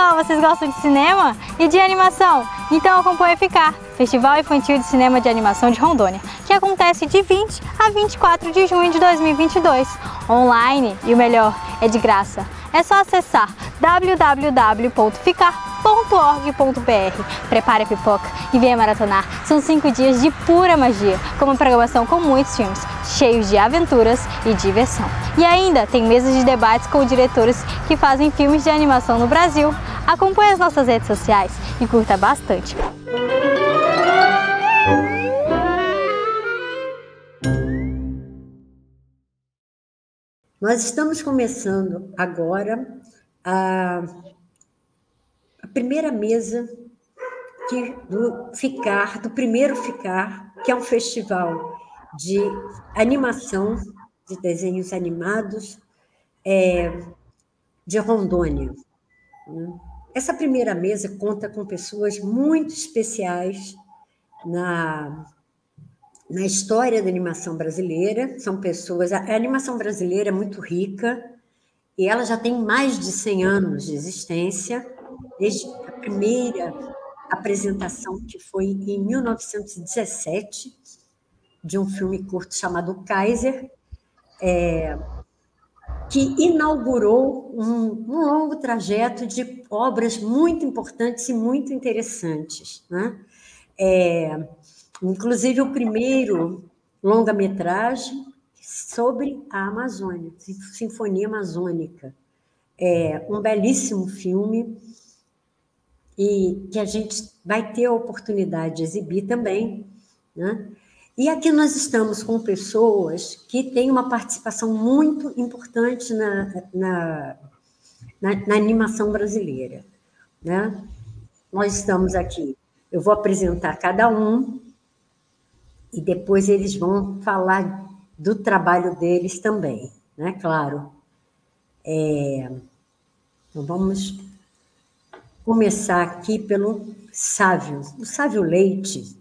pessoal, vocês gostam de cinema e de animação? Então acompanhe FICAR, Festival Infantil de Cinema de Animação de Rondônia, que acontece de 20 a 24 de junho de 2022, online, e o melhor, é de graça. É só acessar www.ficar.org.br. Prepare a pipoca e venha maratonar. São 5 dias de pura magia, com uma programação com muitos filmes, cheios de aventuras e diversão. E ainda tem mesas de debates com diretores que fazem filmes de animação no Brasil. Acompanhe as nossas redes sociais e curta bastante. Nós estamos começando agora a primeira mesa do primeiro FICAR, que é um festival de animação, de desenhos animados de Rondônia. Essa primeira mesa conta com pessoas muito especiais na história da animação brasileira. São pessoas... A animação brasileira é muito rica e ela já tem mais de 100 anos de existência, desde a primeira apresentação, que foi em 1917, de um filme curto chamado Kaiser, que inaugurou um longo trajeto de obras muito importantes e muito interessantes, né? Inclusive o primeiro longa-metragem sobre a Amazônia, Sinfonia Amazônica. É um belíssimo filme e que a gente vai ter a oportunidade de exibir também, né? E aqui nós estamos com pessoas que têm uma participação muito importante na animação brasileira, né? Nós estamos aqui, eu vou apresentar cada um, e depois eles vão falar do trabalho deles também, né? Claro. Então, vamos começar aqui pelo Sávio. O Sávio Leite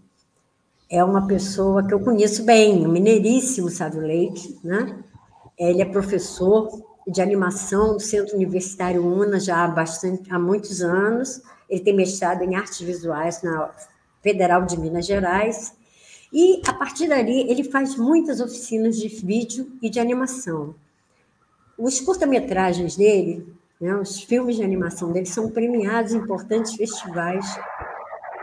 é uma pessoa que eu conheço bem, o mineiríssimo Sávio Leite, né? Ele é professor de animação do Centro Universitário UNA já há muitos anos. Ele tem mestrado em artes visuais na Federal de Minas Gerais. E, a partir dali, ele faz muitas oficinas de vídeo e de animação. Os curta-metragens dele, né, os filmes de animação dele, são premiados em importantes festivais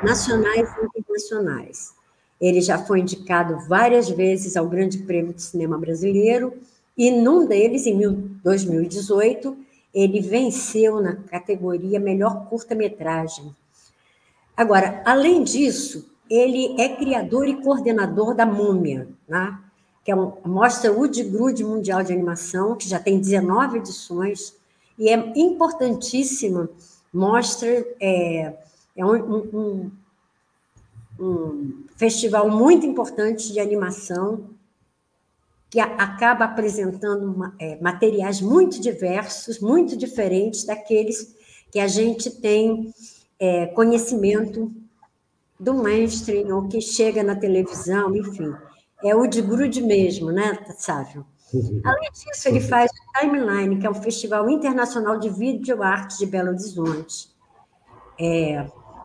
nacionais e internacionais. Ele já foi indicado várias vezes ao Grande Prêmio de Cinema Brasileiro, e num deles, em 2018, ele venceu na categoria Melhor Curta-Metragem. Agora, além disso, ele é criador e coordenador da Múmia, né? Que é uma mostra Udgrude Mundial de Animação, que já tem 19 edições, e é importantíssima mostra, um festival muito importante de animação, que acaba apresentando materiais muito diversos, muito diferentes daqueles que a gente tem conhecimento do mainstream, ou que chega na televisão, enfim. É o de grude mesmo, né, Sávio? Além disso, ele faz o Timeline, que é um festival internacional de videoarte de Belo Horizonte,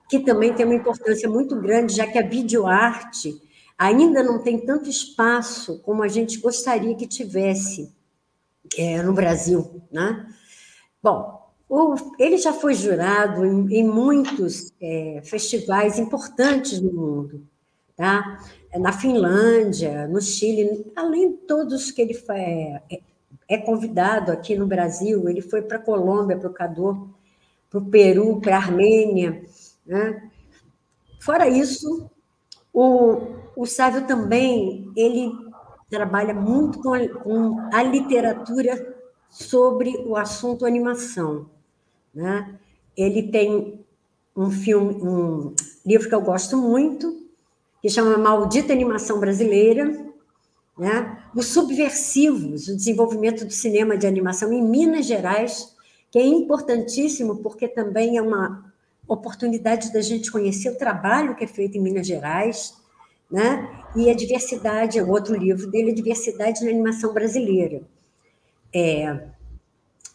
que também tem uma importância muito grande, já que a videoarte ainda não tem tanto espaço como a gente gostaria que tivesse no Brasil, né? Bom, ele já foi jurado em muitos festivais importantes no mundo, tá? Na Finlândia, no Chile, além de todos que ele é convidado aqui no Brasil. Ele foi para a Colômbia, para o Equador, para o Peru, para a Armênia, né? Fora isso, o Sávio também ele trabalha muito com a literatura sobre o assunto animação, né? Ele tem um livro que eu gosto muito, que chama Maldita Animação Brasileira, né? Os Subversivos, o desenvolvimento do cinema de animação em Minas Gerais, que é importantíssimo, porque também é uma oportunidade da gente conhecer o trabalho que é feito em Minas Gerais, né? E a diversidade, o outro livro dele, a diversidade na animação brasileira.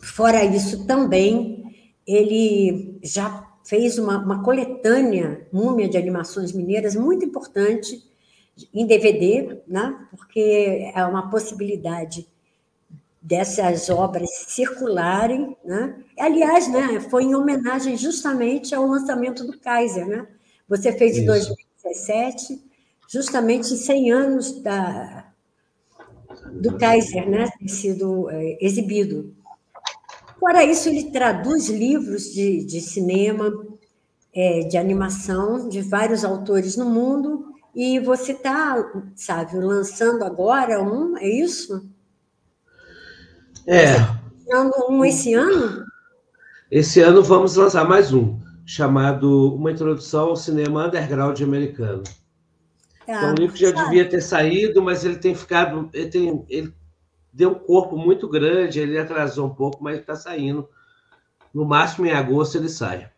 Fora isso, também ele já fez uma coletânea, Múmia de Animações Mineiras, muito importante, em DVD, né? Porque é uma possibilidade dessas obras circularem, né? Aliás, né, foi em homenagem justamente ao lançamento do Kaiser, né? Você fez em Isso. 2017, justamente 100 anos do Kaiser, né, ter sido exibido. Fora isso, ele traduz livros de cinema, de animação, de vários autores no mundo, e você está, sabe, lançando agora é isso? É, Você está lançando um esse ano? esse ano vamos lançar mais um, chamado Uma Introdução ao Cinema Underground Americano. Que é um livro que já devia ter saído, mas ele tem ficado... Ele deu um corpo muito grande, ele atrasou um pouco, mas está saindo. No máximo, em agosto, ele sai.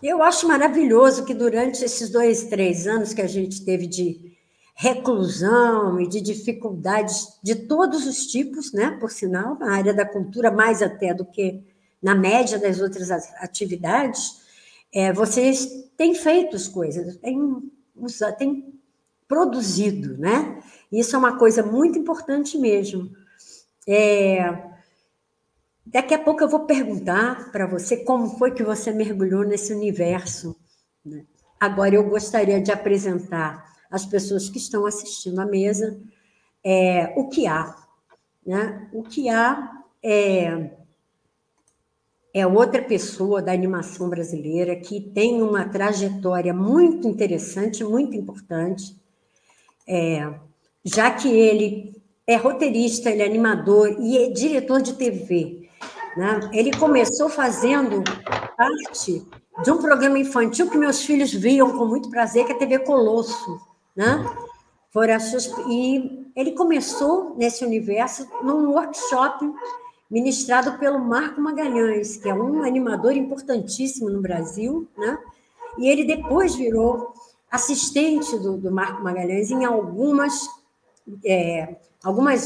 Eu acho maravilhoso que durante esses 2, 3 anos que a gente teve de reclusão e de dificuldades de todos os tipos, né? Por sinal, na área da cultura, mais até do que na média das outras atividades, vocês têm feito as coisas, têm produzido, né? Isso é uma coisa muito importante mesmo. Daqui a pouco eu vou perguntar para você como foi que você mergulhou nesse universo, né? Agora eu gostaria de apresentar às pessoas que estão assistindo à mesa o que há, né? O que há é outra pessoa da animação brasileira que tem uma trajetória muito interessante, muito importante, já que ele é roteirista, ele é animador e é diretor de TV, né? Ele começou fazendo parte de um programa infantil que meus filhos viam com muito prazer, que é a TV Colosso, né? E ele começou nesse universo num workshop ministrado pelo Marco Magalhães, que é um animador importantíssimo no Brasil, né? E ele depois virou assistente do Marco Magalhães em algumas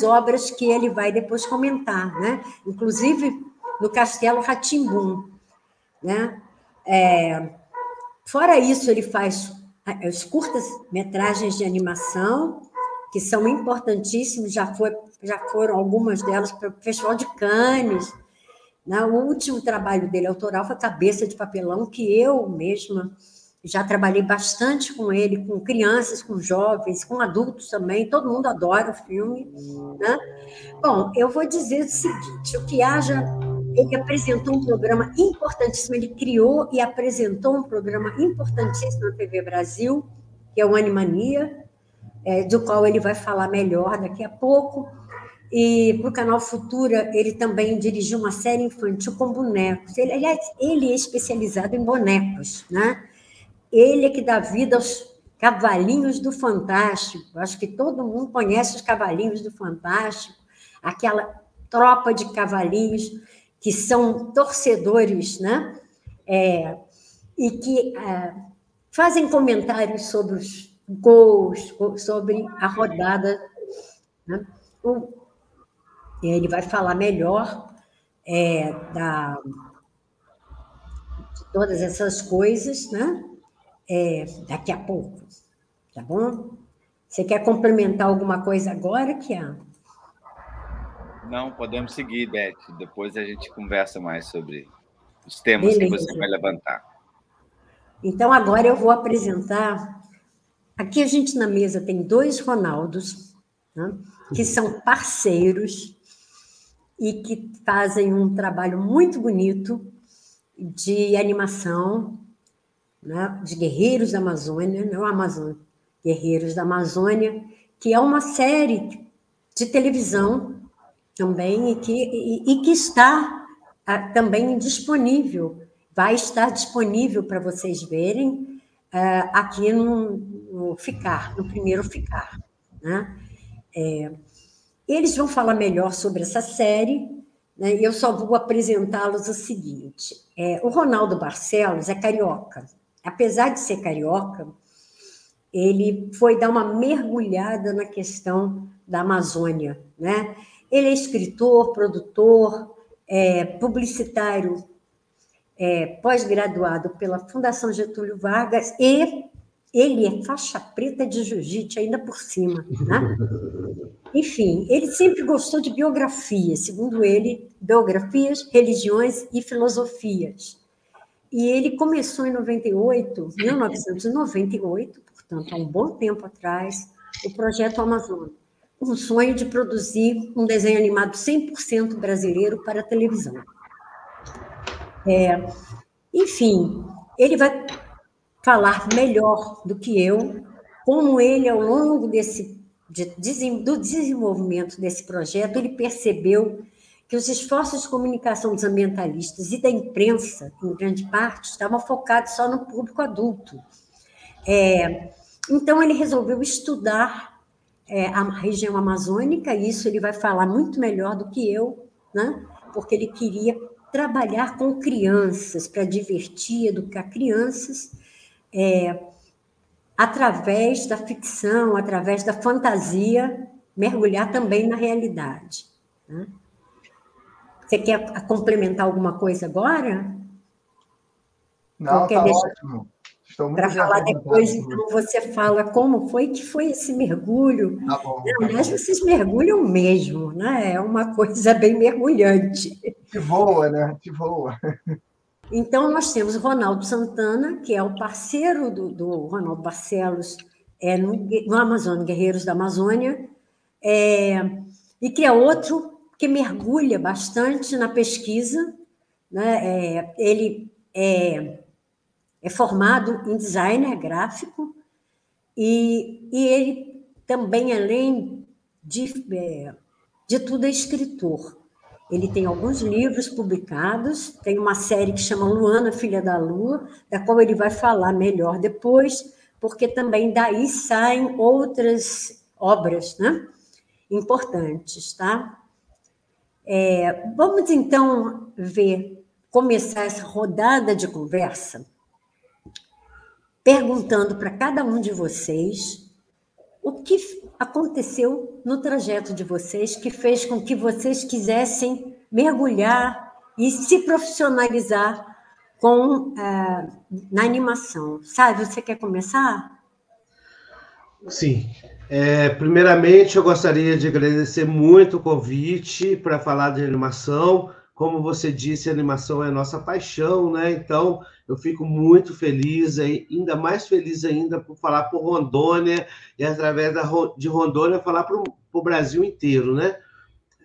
obras que ele vai depois comentar, né? Inclusive no Castelo Rá-Tim-Bum, né? Fora isso, ele faz as curtas-metragens de animação, que são importantíssimos, já foram algumas delas para o Festival de Cannes, né? O último trabalho dele autoral foi Cabeça de Papelão, que eu mesma já trabalhei bastante com ele, com crianças, com jovens, com adultos também, todo mundo adora o filme, né? Bom, eu vou dizer o seguinte, ele apresentou um programa importantíssimo, ele criou e apresentou um programa importantíssimo na TV Brasil, que é o Animania, do qual ele vai falar melhor daqui a pouco. E para o Canal Futura, ele também dirigiu uma série infantil com bonecos. Aliás, ele é especializado em bonecos, né? Ele é que dá vida aos Cavalinhos do Fantástico. Acho que todo mundo conhece os Cavalinhos do Fantástico, aquela tropa de cavalinhos que são torcedores, né? E que fazem comentários sobre os gols, sobre a rodada, né? Ele vai falar melhor de todas essas coisas, né? Daqui a pouco, tá bom? Você quer complementar alguma coisa agora, Kian? Não, podemos seguir, Beth. Depois a gente conversa mais sobre os temas que você vai levantar. Então, agora eu vou apresentar... Aqui a gente na mesa tem 2 Ronaldos, né, que são parceiros e que fazem um trabalho muito bonito de animação, né, de Guerreiros da Amazônia, não Amazônia, Guerreiros da Amazônia, que é uma série de televisão também e que está também disponível, vai estar disponível para vocês verem aqui no Ficar, no primeiro Ficar, né? Eles vão falar melhor sobre essa série, né? E eu só vou apresentá-los o seguinte: o Ronaldo Barcelos é carioca. Apesar de ser carioca, ele foi dar uma mergulhada na questão da Amazônia, né? Ele é escritor, produtor, publicitário pós-graduado pela Fundação Getúlio Vargas e ele é faixa preta de jiu-jitsu ainda por cima, né? Enfim, ele sempre gostou de biografias, segundo ele, biografias, religiões e filosofias. E ele começou em 1998, portanto, há um bom tempo atrás, o Projeto Amazônia, com o sonho de produzir um desenho animado 100% brasileiro para a televisão. Enfim, ele vai falar melhor do que eu, como ele, ao longo do desenvolvimento desse projeto, ele percebeu que os esforços de comunicação dos ambientalistas e da imprensa, em grande parte, estavam focados só no público adulto. Então, ele resolveu estudar a região amazônica, e isso ele vai falar muito melhor do que eu, né? Porque ele queria trabalhar com crianças, para divertir, educar crianças, através da ficção, através da fantasia, mergulhar também na realidade, né? Você quer complementar alguma coisa agora? Não, está ótimo. Para falar depois, então, você fala como foi que foi esse mergulho. Tá bom. Aliás, vocês mergulham mesmo, né? É uma coisa bem mergulhante. Te voa, né? Te voa. Então, nós temos o Ronaldo Santana, que é o parceiro do Ronaldo Barcelos no Amazônia, Guerreiros da Amazônia, e que é outro que mergulha bastante na pesquisa, né? Ele é formado em designer gráfico e ele também, além de tudo, é escritor. Ele tem alguns livros publicados, tem uma série que chama Luana, Filha da Lua, da qual ele vai falar melhor depois, porque também daí saem outras obras, né, importantes, tá? Vamos, então, começar essa rodada de conversa perguntando para cada um de vocês o que aconteceu no trajeto de vocês que fez com que vocês quisessem mergulhar e se profissionalizar na animação. Sabe, você quer começar? Sim. Primeiramente, eu gostaria de agradecer muito o convite para falar de animação. Como você disse, a animação é a nossa paixão, né? Então, eu fico muito feliz, ainda mais feliz ainda por falar por Rondônia e, através de Rondônia, falar para o Brasil inteiro, né?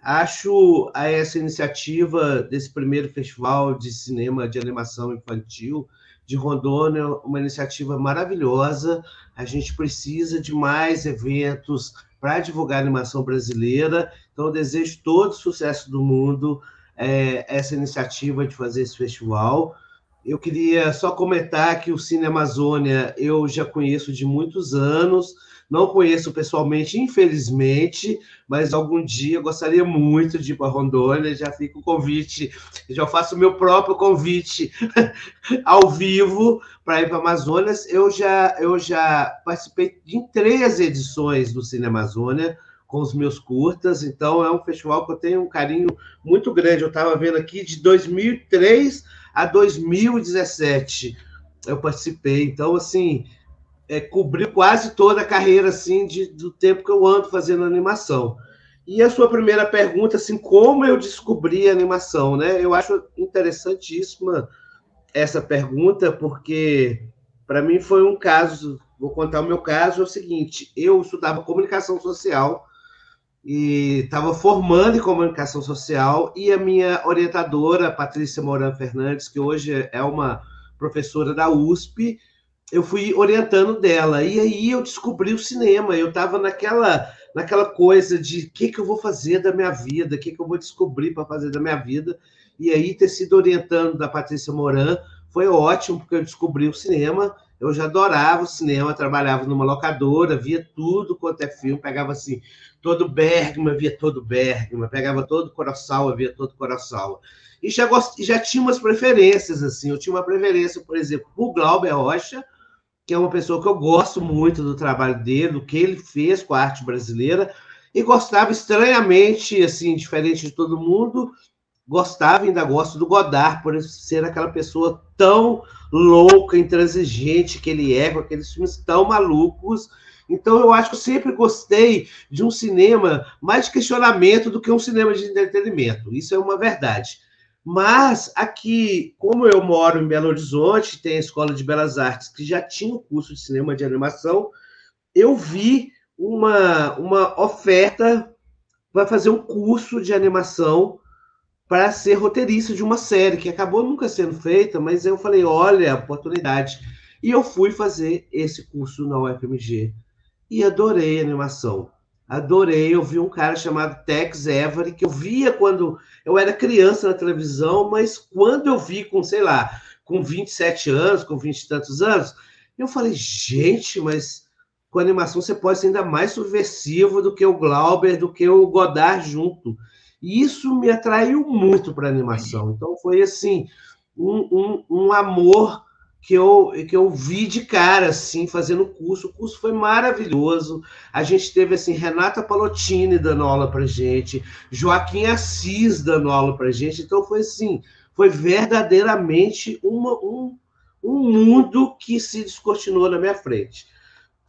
Acho essa iniciativa desse primeiro festival de cinema de animação infantil de Rondônia uma iniciativa maravilhosa. A gente precisa de mais eventos para divulgar a animação brasileira. Então, eu desejo todo o sucesso do mundo essa iniciativa de fazer esse festival. Eu queria só comentar que o Cine Amazônia eu já conheço de muitos anos, não conheço pessoalmente, infelizmente, mas algum dia eu gostaria muito de ir para Rondônia. Já fica o convite, já faço o meu próprio convite ao vivo para ir para a Amazonas. Eu já participei de 3 edições do Cine Amazônia com os meus curtas, então é um festival que eu tenho um carinho muito grande. Eu estava vendo aqui, de 2003 a 2017 eu participei, então, assim, cobriu quase toda a carreira, assim, do tempo que eu ando fazendo animação. E a sua primeira pergunta, assim, como eu descobri a animação, né? Eu acho interessantíssima essa pergunta, porque, para mim, foi um caso, vou contar o meu caso, é o seguinte: eu estudava comunicação social e estava formando em comunicação social, e a minha orientadora, Patrícia Moran Fernandes, que hoje é uma professora da USP, eu fui orientando dela, e aí eu descobri o cinema. Eu estava naquela coisa de o que eu vou fazer da minha vida, o que eu vou descobrir para fazer da minha vida, e aí ter sido orientando da Patrícia Moran foi ótimo, porque eu descobri o cinema. Eu já adorava o cinema, trabalhava numa locadora, via tudo quanto é filme, pegava assim, todo Bergman, via todo Bergman, pegava todo Kurosawa, via todo Kurosawa. E já tinha umas preferências, assim. Eu tinha uma preferência, por exemplo, por Glauber Rocha, que é uma pessoa que eu gosto muito do trabalho dele, do que ele fez com a arte brasileira, e gostava estranhamente, assim, diferente de todo mundo, gostava e ainda gosto do Godard, por ser aquela pessoa tão louca, intransigente que ele é, com aqueles filmes tão malucos. Então, eu acho que eu sempre gostei de um cinema mais de questionamento do que um cinema de entretenimento. Isso é uma verdade. Mas aqui, como eu moro em Belo Horizonte, tem a Escola de Belas Artes, que já tinha um curso de cinema de animação, eu vi uma oferta para fazer um curso de animação para ser roteirista de uma série, que acabou nunca sendo feita, mas eu falei, olha, oportunidade. E eu fui fazer esse curso na UFMG. E adorei a animação. Adorei. Eu vi um cara chamado Tex Avery, que eu via quando eu era criança na televisão, mas quando eu vi com, sei lá, com 27 anos, com 20 e tantos anos, eu falei, gente, mas com animação você pode ser ainda mais subversivo do que o Glauber, do que o Godard junto. E isso me atraiu muito para a animação. Então, foi assim, um amor que eu vi de cara, assim, fazendo o curso. O curso foi maravilhoso. A gente teve, assim, Renata Palottini dando aula para gente, Joaquim Assis dando aula para gente. Então, foi assim, foi verdadeiramente um mundo que se descortinou na minha frente.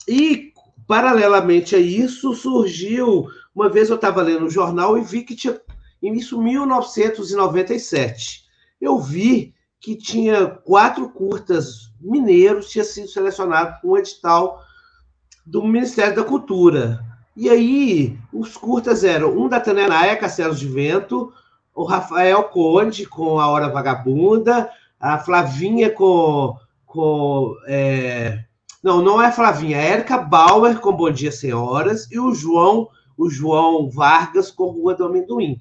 E, paralelamente a isso, surgiu... Uma vez eu estava lendo um jornal e vi que tinha... Isso em 1997. Eu vi que tinha 4 curtas mineiros, tinha sido selecionado com um edital do Ministério da Cultura. E aí, os curtas eram um da Tânia Naia, Castelos de Vento, o Rafael Conde, com A Hora Vagabunda, a Flavinha não é a Flavinha, a Érica Bauer com Bom Dia Senhoras, e o João Vargas com Rua do Amendoim.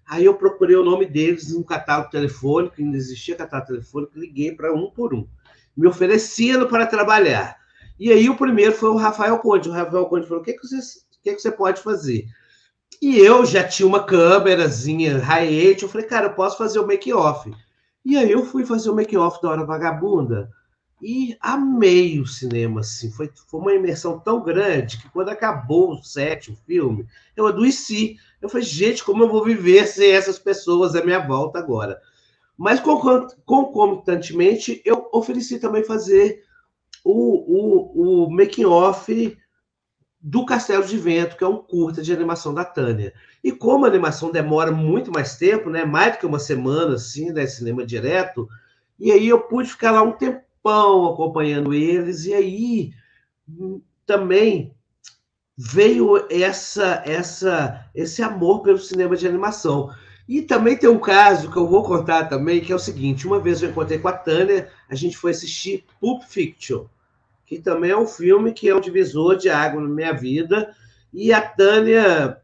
Aí eu procurei o nome deles no catálogo telefônico, ainda existia catálogo telefônico, liguei para um por um, me oferecendo para trabalhar. E aí o primeiro foi o Rafael Conde. O Rafael Conde falou, o que você pode fazer? E eu já tinha uma câmerazinha high-end, eu falei, cara, eu posso fazer o make-off. E aí eu fui fazer o make-off da Hora Vagabunda, e amei o cinema, assim. Foi uma imersão tão grande que quando acabou o set, o filme, eu adoeci. Eu falei, gente, como eu vou viver sem essas pessoas à minha volta agora? Mas, concomitantemente, eu ofereci também fazer o making-off do Castelo de Vento, que é um curta de animação da Tânia. E como a animação demora muito mais tempo, né, mais do que uma semana, assim, né, cinema direto, e aí eu pude ficar lá um tempão acompanhando eles, e aí também veio esse amor pelo cinema de animação. E também tem um caso que eu vou contar também, que é o seguinte, uma vez eu encontrei com a Tânia, a gente foi assistir Pulp Fiction, que também é um filme que é um divisor de água na minha vida, e a Tânia,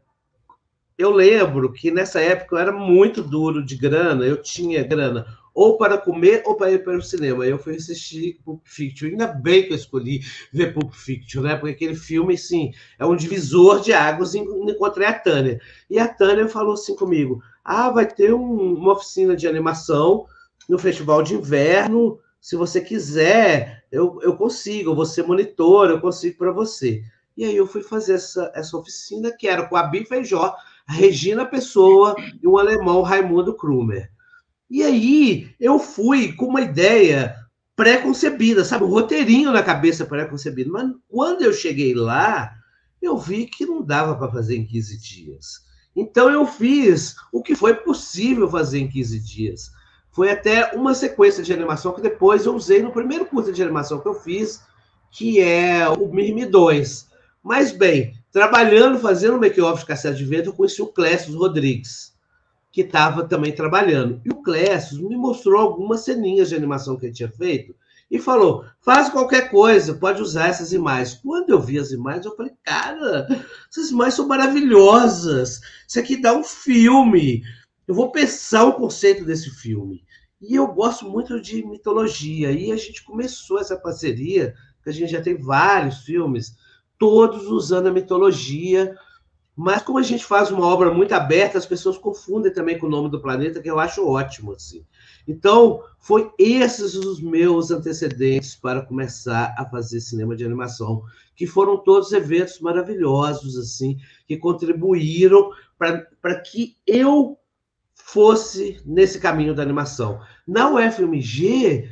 eu lembro que nessa época eu era muito duro de grana, eu tinha grana ou para comer ou para ir para o cinema. Eu fui assistir Pulp Fiction. Ainda bem que eu escolhi ver Pulp Fiction, né? Porque aquele filme, sim, é um divisor de águas. E encontrei a Tânia. E a Tânia falou assim comigo, vai ter uma oficina de animação no Festival de Inverno. Se você quiser, eu consigo. Eu vou ser monitora, eu consigo para você. E aí eu fui fazer essa oficina, que era com a Bi Feijó, a Regina Pessoa e um alemão, Raimundo Krumer. E aí eu fui com uma ideia pré-concebida, sabe? Um roteirinho na cabeça pré-concebido. Mas quando eu cheguei lá, eu vi que não dava para fazer em 15 dias. Então eu fiz o que foi possível fazer em 15 dias. Foi até uma sequência de animação que depois eu usei no primeiro curso de animação que eu fiz, que é o Mirmidões. Mas, bem, trabalhando, fazendo o make-off de Castelo de Vento, eu conheci o Clécio Rodrigues, que estava também trabalhando. E o Clécio me mostrou algumas ceninhas de animação que ele tinha feito e falou, faz qualquer coisa, pode usar essas imagens. Quando eu vi as imagens, eu falei, cara, essas imagens são maravilhosas. Isso aqui dá um filme. Eu vou pensar o conceito desse filme. E eu gosto muito de mitologia. E a gente começou essa parceria, que a gente já tem vários filmes, todos usando a mitologia. Mas como a gente faz uma obra muito aberta, as pessoas confundem também com o nome do planeta, que eu acho ótimo, assim. Então, foi esses os meus antecedentes para começar a fazer cinema de animação, que foram todos eventos maravilhosos, assim, que contribuíram para que eu fosse nesse caminho da animação. Na UFMG,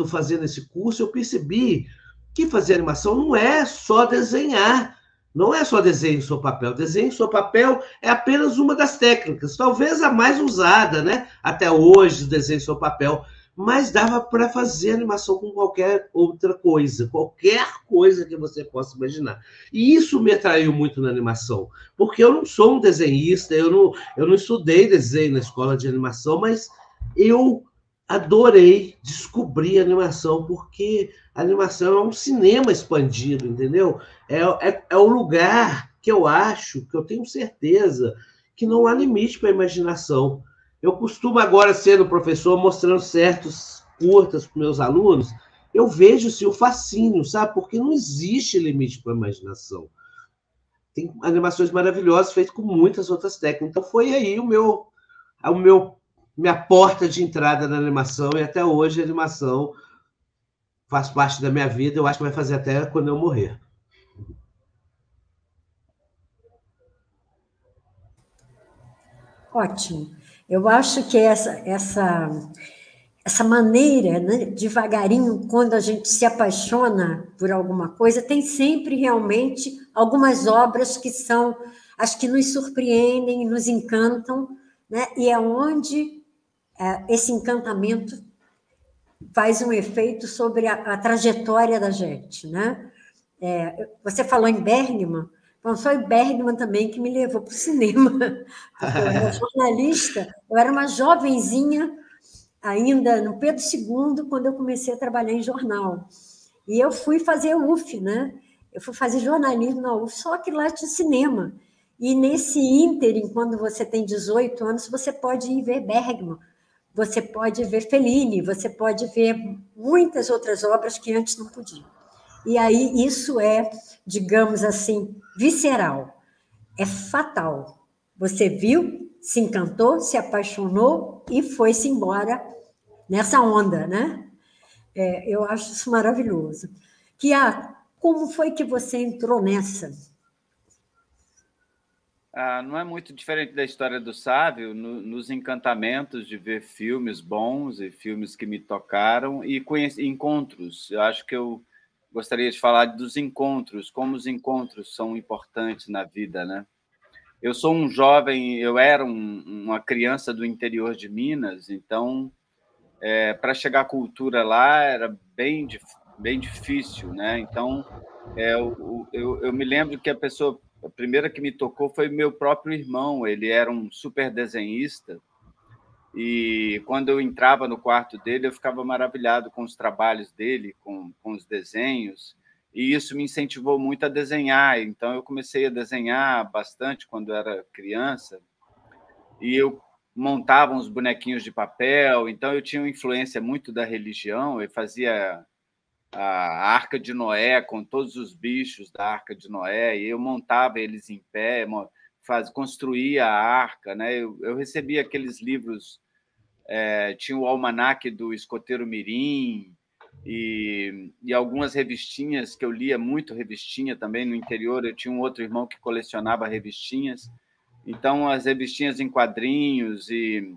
fazendo esse curso, eu percebi que fazer animação não é só desenhar, não é só desenho em seu papel. Desenho em seu papel é apenas uma das técnicas, talvez a mais usada, né? Até hoje, desenho em seu papel. Mas dava para fazer animação com qualquer outra coisa, qualquer coisa que você possa imaginar. E isso me atraiu muito na animação, porque eu não sou um desenhista, eu não estudei desenho na escola de animação, mas eu adorei descobrir a animação, porque a animação é um cinema expandido, entendeu? É o lugar que eu acho, que eu tenho certeza, que não há limite para a imaginação. Eu costumo agora, sendo professor, mostrando certos curtas para meus alunos, eu vejo assim, o fascínio, sabe? Porque não existe limite para a imaginação. Tem animações maravilhosas feitas com muitas outras técnicas. Então foi aí minha porta de entrada na animação, e até hoje a animação faz parte da minha vida, eu acho que vai fazer até quando eu morrer. Ótimo. Eu acho que essa maneira, né, devagarinho, quando a gente se apaixona por alguma coisa, tem sempre realmente algumas obras que são as que nos surpreendem, nos encantam, né? E é onde esse encantamento faz um efeito sobre a trajetória da gente, né? Você falou em Bergman, então foi Bergman também que me levou para o cinema, porque eu era jornalista, eu era uma jovenzinha ainda no Pedro II, quando eu comecei a trabalhar em jornal. E eu fui fazer UF, né? Eu fui fazer jornalismo na UF, só que lá tinha cinema. E nesse ínterim, quando você tem 18 anos, você pode ir ver Bergman, você pode ver Fellini, você pode ver muitas outras obras que antes não podia. E aí isso é, digamos assim, visceral, é fatal. Você viu, se encantou, se apaixonou e foi-se embora nessa onda, né? Eu acho isso maravilhoso. Kia, como foi que você entrou nessa? Não é muito diferente da história do Sávio, nos encantamentos de ver filmes bons e filmes que me tocaram e encontros. Eu acho que eu gostaria de falar dos encontros, como os encontros são importantes na vida, né? Eu sou um jovem, eu era uma criança do interior de Minas, então, para chegar à cultura lá era bem difícil, né? Então, eu me lembro que a primeira que me tocou foi meu próprio irmão. Ele era um super desenhista e quando eu entrava no quarto dele, eu ficava maravilhado com os trabalhos dele, com os desenhos, e isso me incentivou muito a desenhar. Então, eu comecei a desenhar bastante quando era criança, e eu montava uns bonequinhos de papel, então eu tinha uma influência muito da religião, eu fazia a Arca de Noé com todos os bichos da Arca de Noé, e eu montava eles em pé, construía a arca, né? Eu recebia aqueles livros, tinha o Almanaque do Escoteiro Mirim e algumas revistinhas que eu lia muito, revistinha também no interior. Eu tinha um outro irmão que colecionava revistinhas, então as revistinhas em quadrinhos e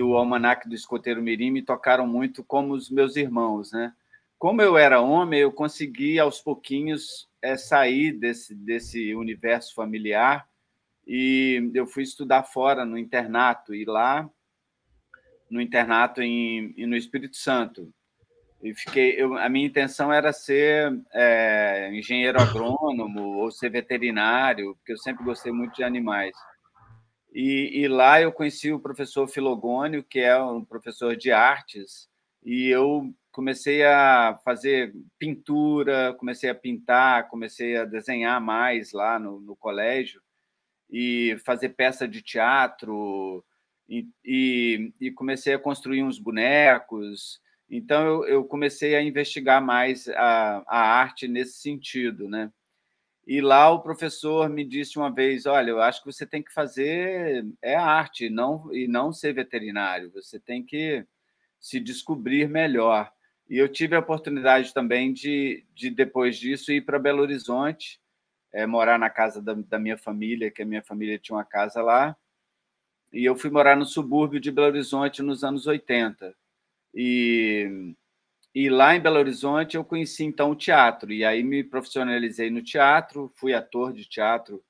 o Almanaque do Escoteiro Mirim me tocaram muito como os meus irmãos, né? Como eu era homem, eu consegui, aos pouquinhos, sair desse universo familiar, e eu fui estudar fora, no internato, e lá, no internato no Espírito Santo. E a minha intenção era ser engenheiro agrônomo ou ser veterinário, porque eu sempre gostei muito de animais. E lá eu conheci o professor Filogônio, que é um professor de artes, e eu comecei a fazer pintura, comecei a pintar, comecei a desenhar mais lá no colégio, e fazer peça de teatro, e comecei a construir uns bonecos. Então, eu comecei a investigar mais a arte nesse sentido, né? E lá o professor me disse uma vez: olha, eu acho que você tem que fazer arte e não ser veterinário, você tem que se descobrir melhor. E eu tive a oportunidade também de depois disso, ir para Belo Horizonte, morar na casa da minha família, que a minha família tinha uma casa lá, e eu fui morar no subúrbio de Belo Horizonte nos anos 80. E lá em Belo Horizonte eu conheci, então, o teatro. E aí me profissionalizei no teatro, fui ator de teatro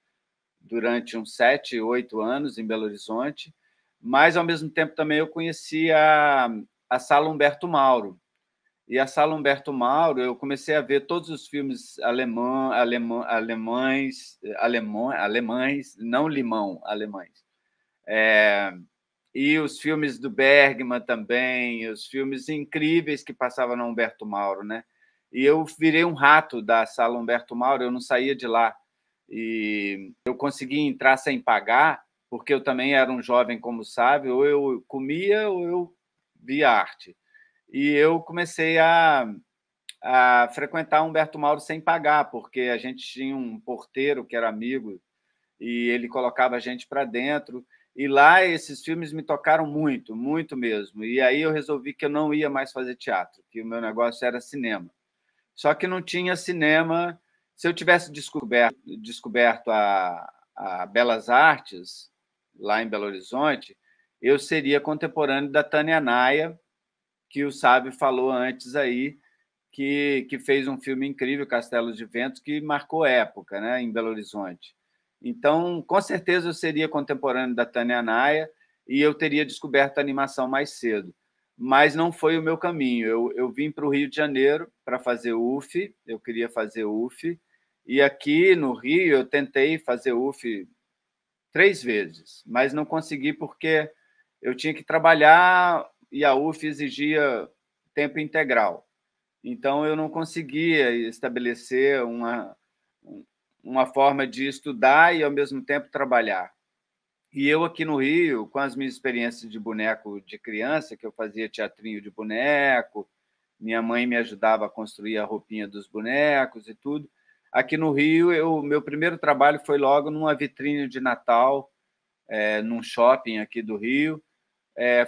durante uns 7, 8 anos em Belo Horizonte, mas, ao mesmo tempo, também eu conheci a Sala Humberto Mauro. E a Sala Humberto Mauro, eu comecei a ver todos os filmes alemães, não limão, alemães. E os filmes do Bergman também, os filmes incríveis que passavam na Humberto Mauro, né? E eu virei um rato da Sala Humberto Mauro, eu não saía de lá. E eu consegui entrar sem pagar, porque eu também era um jovem, como sabe, ou eu comia ou eu via arte. E eu comecei a frequentar Humberto Mauro sem pagar, porque a gente tinha um porteiro que era amigo e ele colocava a gente para dentro. E lá esses filmes me tocaram muito, muito mesmo. E aí eu resolvi que eu não ia mais fazer teatro, que o meu negócio era cinema. Só que não tinha cinema. Se eu tivesse descoberto a Belas Artes, lá em Belo Horizonte, eu seria contemporâneo da Tânia Naia, que o Sábio falou antes aí, que fez um filme incrível, Castelo de Ventos, que marcou época, né, em Belo Horizonte. Então, com certeza, eu seria contemporâneo da Tânia Naia e eu teria descoberto a animação mais cedo. Mas não foi o meu caminho. Eu vim para o Rio de Janeiro para fazer UF, eu queria fazer UF, e aqui no Rio eu tentei fazer UF 3 vezes, mas não consegui porque eu tinha que trabalhar e a UF exigia tempo integral. Então, eu não conseguia estabelecer uma forma de estudar e, ao mesmo tempo, trabalhar. E eu, aqui no Rio, com as minhas experiências de boneco de criança, que eu fazia teatrinho de boneco, minha mãe me ajudava a construir a roupinha dos bonecos e tudo. Aqui no Rio, meu primeiro trabalho foi logo numa vitrine de Natal, num shopping aqui do Rio,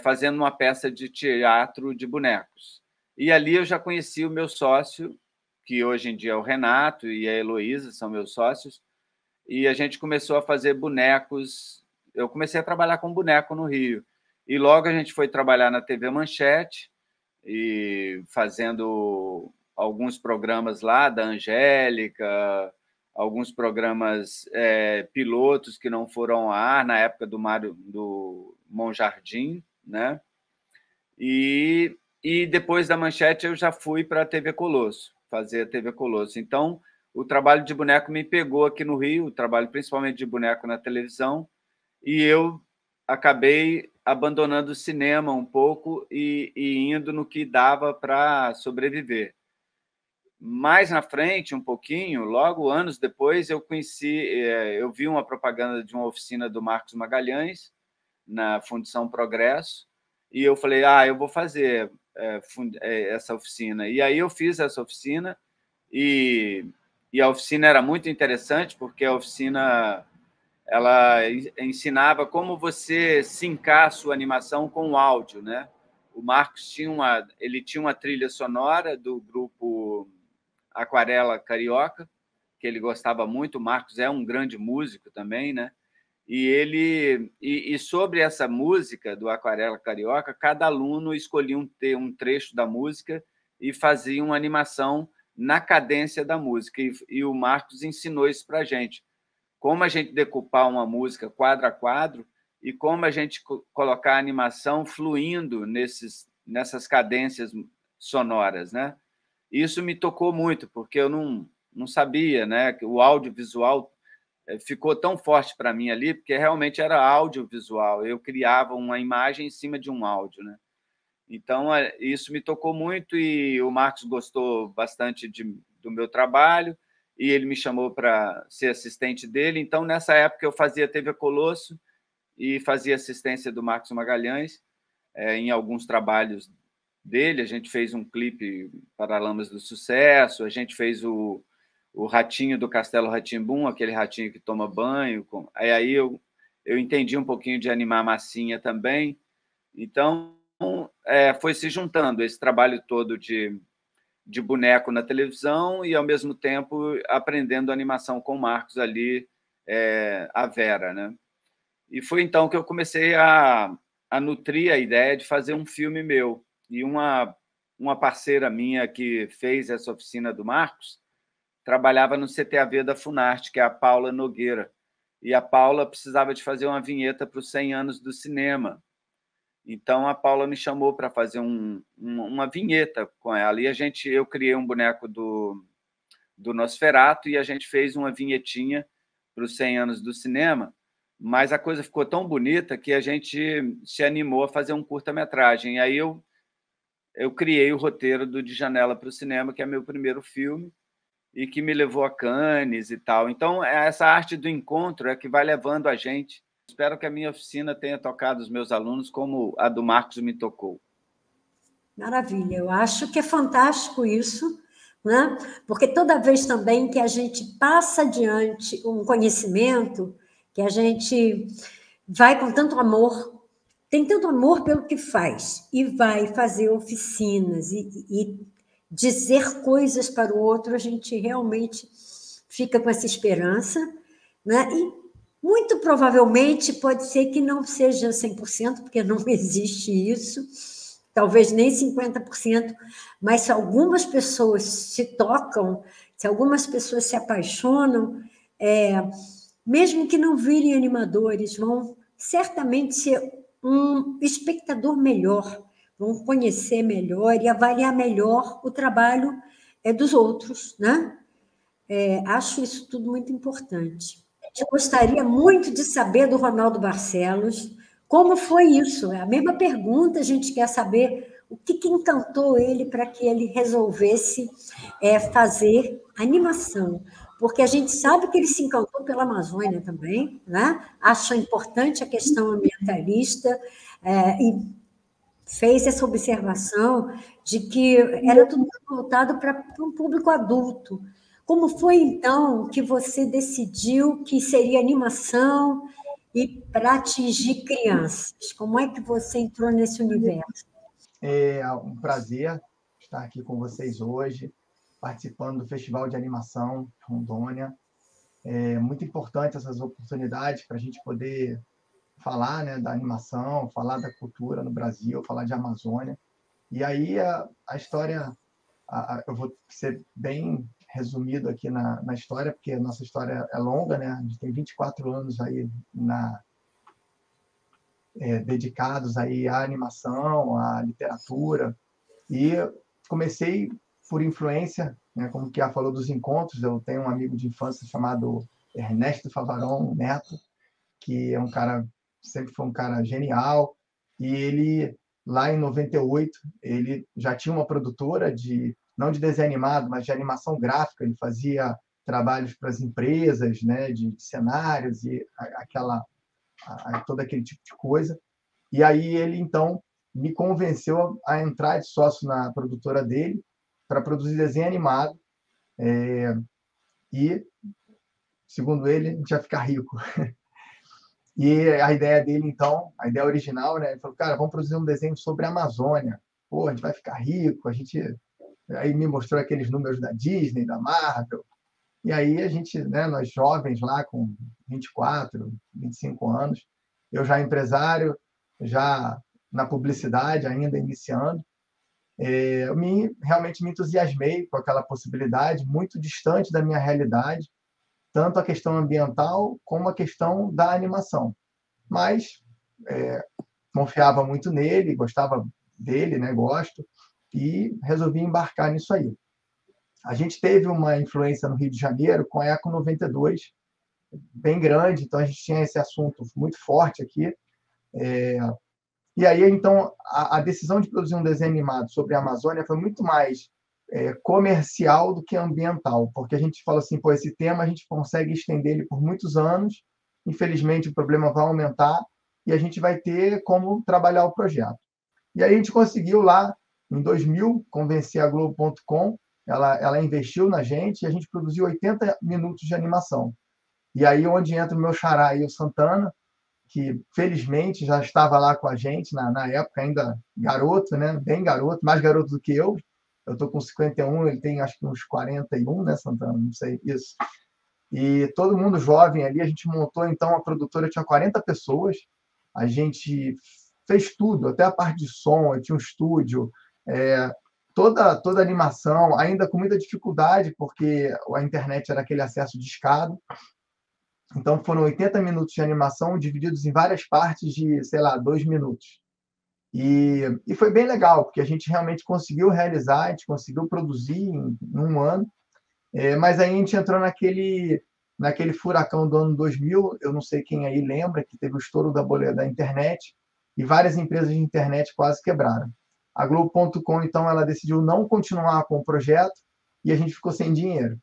fazendo uma peça de teatro de bonecos. E ali eu já conheci o meu sócio, que hoje em dia é o Renato, e a Heloísa são meus sócios, e a gente começou a fazer bonecos. Eu comecei a trabalhar com boneco no Rio. E logo a gente foi trabalhar na TV Manchete, e fazendo alguns programas lá da Angélica, alguns programas pilotos que não foram ao ar na época do Monjardim, né? E depois da Manchete eu já fui para a TV Colosso, fazer a TV Colosso. Então, o trabalho de boneco me pegou aqui no Rio, o trabalho principalmente de boneco na televisão, e eu acabei abandonando o cinema um pouco e indo no que dava para sobreviver. Mais na frente, um pouquinho, logo anos depois, eu vi uma propaganda de uma oficina do Marcos Magalhães, na Fundição Progresso, e eu falei, eu vou fazer essa oficina. E aí eu fiz essa oficina, e a oficina era muito interessante, porque a oficina ela ensinava como você sincar a sua animação com o áudio, né? O Marcos tinha uma trilha sonora do grupo Aquarela Carioca, que ele gostava muito. O Marcos é um grande músico também, né? E sobre essa música do Aquarela Carioca, cada aluno escolhia um trecho da música e fazia uma animação na cadência da música. E o Marcos ensinou isso para a gente. Como a gente decupar uma música quadro a quadro e como a gente colocar a animação fluindo nessas cadências sonoras, né? Isso me tocou muito, porque eu não sabia, né, que o audiovisual ficou tão forte para mim ali, porque realmente era audiovisual. Eu criava uma imagem em cima de um áudio, né? Então, isso me tocou muito e o Marcos gostou bastante do meu trabalho e ele me chamou para ser assistente dele. Então, nessa época, eu fazia TV Colosso e fazia assistência do Marcos Magalhães em alguns trabalhos dele. A gente fez um clipe para Lamas do Sucesso, a gente fez o ratinho do Castelo Rá-Tim-Bum, aquele ratinho que toma banho. Aí eu entendi um pouquinho de animar massinha também. Então, foi se juntando esse trabalho todo de boneco na televisão e, ao mesmo tempo, aprendendo animação com o Marcos ali, a Vera, né? E foi então que eu comecei a nutrir a ideia de fazer um filme meu. E uma parceira minha que fez essa oficina do Marcos trabalhava no CTAV da Funarte, que é a Paula Nogueira. E a Paula precisava de fazer uma vinheta para os 100 anos do cinema. Então, a Paula me chamou para fazer uma vinheta com ela. E eu criei um boneco do Nosferatu e a gente fez uma vinhetinha para os 100 anos do cinema, mas a coisa ficou tão bonita que a gente se animou a fazer um curta-metragem. E aí eu criei o roteiro do De Janela para o Cinema, que é meu primeiro filme, e que me levou a Cannes e tal. Então, essa arte do encontro é que vai levando a gente. Espero que a minha oficina tenha tocado os meus alunos como a do Marcos me tocou. Maravilha, eu acho que é fantástico isso, né? Porque toda vez também que a gente passa adiante um conhecimento, que a gente vai com tanto amor, tem tanto amor pelo que faz, e vai fazer oficinas e dizer coisas para o outro, a gente realmente fica com essa esperança, né? E muito provavelmente pode ser que não seja 100%, porque não existe isso, talvez nem 50%, mas se algumas pessoas se tocam, se algumas pessoas se apaixonam, mesmo que não virem animadores, vão certamente ser um espectador melhor, vão conhecer melhor e avaliar melhor o trabalho dos outros, né? Acho isso tudo muito importante. Eu gostaria muito de saber do Ronaldo Barcelos como foi isso. É a mesma pergunta, a gente quer saber o que encantou ele para que ele resolvesse fazer animação. Porque a gente sabe que ele se encantou pela Amazônia também, né? Acha importante a questão ambientalista e fez essa observação de que era tudo voltado para um público adulto. Como foi, então, que você decidiu que seria animação e para atingir crianças? Como é que você entrou nesse universo? É um prazer estar aqui com vocês hoje, participando do Festival de Animação Rondônia. É muito importante essas oportunidades para a gente poder falar, né, da animação, falar da cultura no Brasil, falar de Amazônia. E aí a história, eu vou ser bem resumido aqui na história, porque a nossa história é longa, né? A gente tem 24 anos aí dedicados aí à animação, à literatura, e comecei por influência, né? Como que a falou dos encontros, eu tenho um amigo de infância chamado Ernesto Favaron Neto, que é um cara, sempre foi um cara genial, e ele, lá em 98, ele já tinha uma produtora não de desenho animado, mas de animação gráfica. Ele fazia trabalhos para as empresas, né, de cenários e todo aquele tipo de coisa. E aí ele, então, me convenceu a entrar de sócio na produtora dele para produzir desenho animado. E, segundo ele, a gente ia ficar rico. E a ideia dele, então, a ideia original, né, ele falou, cara, vamos produzir um desenho sobre a Amazônia. Pô, a gente vai ficar rico, Aí me mostrou aqueles números da Disney, da Marvel. E aí a gente, né, nós jovens lá com 24, 25 anos, eu já empresário, já na publicidade, ainda iniciando, realmente me entusiasmei com aquela possibilidade muito distante da minha realidade, tanto a questão ambiental como a questão da animação. Mas confiava muito nele, gostava dele, né, gosto, e resolvi embarcar nisso aí. A gente teve uma influência no Rio de Janeiro com a Eco 92, bem grande, então a gente tinha esse assunto muito forte aqui. E aí, então, a decisão de produzir um desenho animado sobre a Amazônia foi muito mais comercial do que ambiental, porque a gente fala assim, pô, esse tema a gente consegue estender ele por muitos anos, infelizmente o problema vai aumentar e a gente vai ter como trabalhar o projeto. E aí a gente conseguiu lá, em 2000, convencer a Globo.com, ela investiu na gente e a gente produziu 80 minutos de animação. E aí onde entra o meu xará aí, o Santana, que felizmente já estava lá com a gente na época, ainda garoto, né? Bem garoto, mais garoto do que eu. Eu estou com 51, ele tem acho que uns 41, né, Santana? Não sei, isso. e todo mundo jovem ali. A gente montou, então, a produtora tinha 40 pessoas, a gente fez tudo, até a parte de som, tinha um estúdio, toda a animação, ainda com muita dificuldade, porque a internet era aquele acesso discado. Então, foram 80 minutos de animação divididos em várias partes de, sei lá, 2 minutos. E foi bem legal, porque a gente realmente conseguiu realizar, a gente conseguiu produzir em um ano, mas aí a gente entrou naquele furacão do ano 2000, eu não sei quem aí lembra, que teve o estouro da internet, e várias empresas de internet quase quebraram. A Globo.com, então, ela decidiu não continuar com o projeto e a gente ficou sem dinheiro.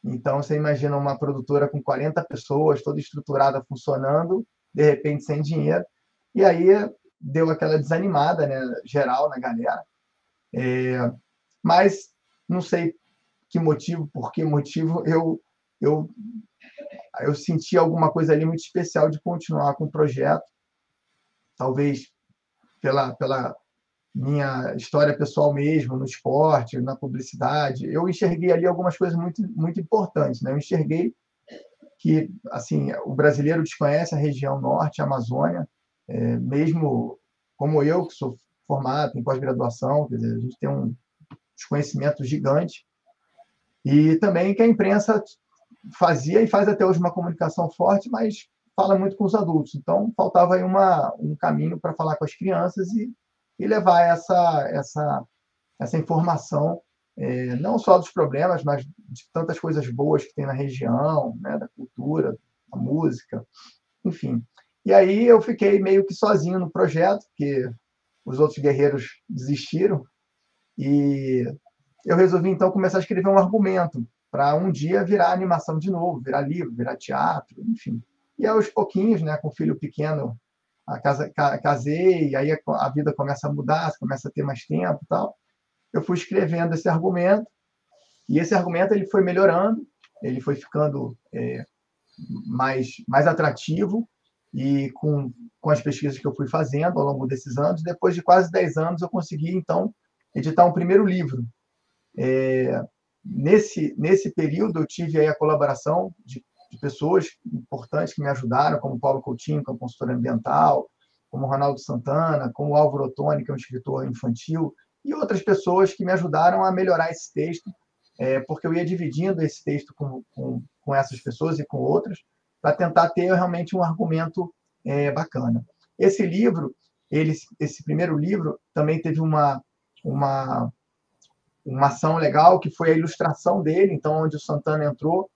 Então, você imagina uma produtora com 40 pessoas, toda estruturada, funcionando, de repente sem dinheiro, e aí deu aquela desanimada, né, geral na galera. Mas não sei por que motivo, eu senti alguma coisa ali muito especial de continuar com o projeto, talvez pela minha história pessoal mesmo, no esporte, na publicidade. Eu enxerguei ali algumas coisas muito, muito importantes, né? Eu enxerguei que, assim, o brasileiro desconhece a região norte, a Amazônia, mesmo como eu, que sou formado em pós-graduação, quer dizer, a gente tem um desconhecimento gigante, e também que a imprensa fazia e faz até hoje uma comunicação forte, mas fala muito com os adultos. Então, faltava aí um caminho para falar com as crianças e levar essa informação, não só dos problemas, mas de tantas coisas boas que tem na região, né, da cultura, da música, enfim. E aí eu fiquei meio que sozinho no projeto, porque os outros guerreiros desistiram, e eu resolvi, então, começar a escrever um argumento para um dia virar animação de novo, virar livro, virar teatro, enfim. E aos pouquinhos, né, com o filho pequeno, casei, e aí a vida começa a mudar, você começa a ter mais tempo e tal. Eu fui escrevendo esse argumento, e esse argumento ele foi melhorando, ele foi ficando mais atrativo, e com as pesquisas que eu fui fazendo ao longo desses anos, depois de quase 10 anos, eu consegui, então, editar um primeiro livro. Nesse período, eu tive aí a colaboração de pessoas importantes que me ajudaram, como Paulo Coutinho, que é um consultor ambiental, como Ronaldo Santana, como Álvaro Ottoni, que é um escritor infantil, e outras pessoas que me ajudaram a melhorar esse texto, porque eu ia dividindo esse texto com essas pessoas e com outras, para tentar ter realmente um argumento bacana. Esse livro, esse primeiro livro, também teve uma ação legal, que foi a ilustração dele, então, onde o Santana entrou,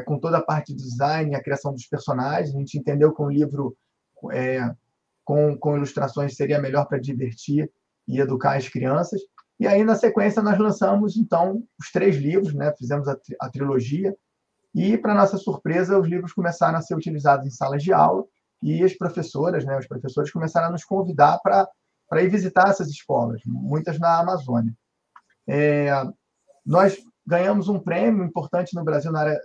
com toda a parte de design e a criação dos personagens. A gente entendeu que um livro com ilustrações seria melhor para divertir e educar as crianças. E aí, na sequência, nós lançamos, então, os 3 livros, né? Fizemos a trilogia, e, para nossa surpresa, os livros começaram a ser utilizados em salas de aula, e as professoras, né, os professores começaram a nos convidar para ir visitar essas escolas, muitas na Amazônia. Nós ganhamos um prêmio importante no Brasil na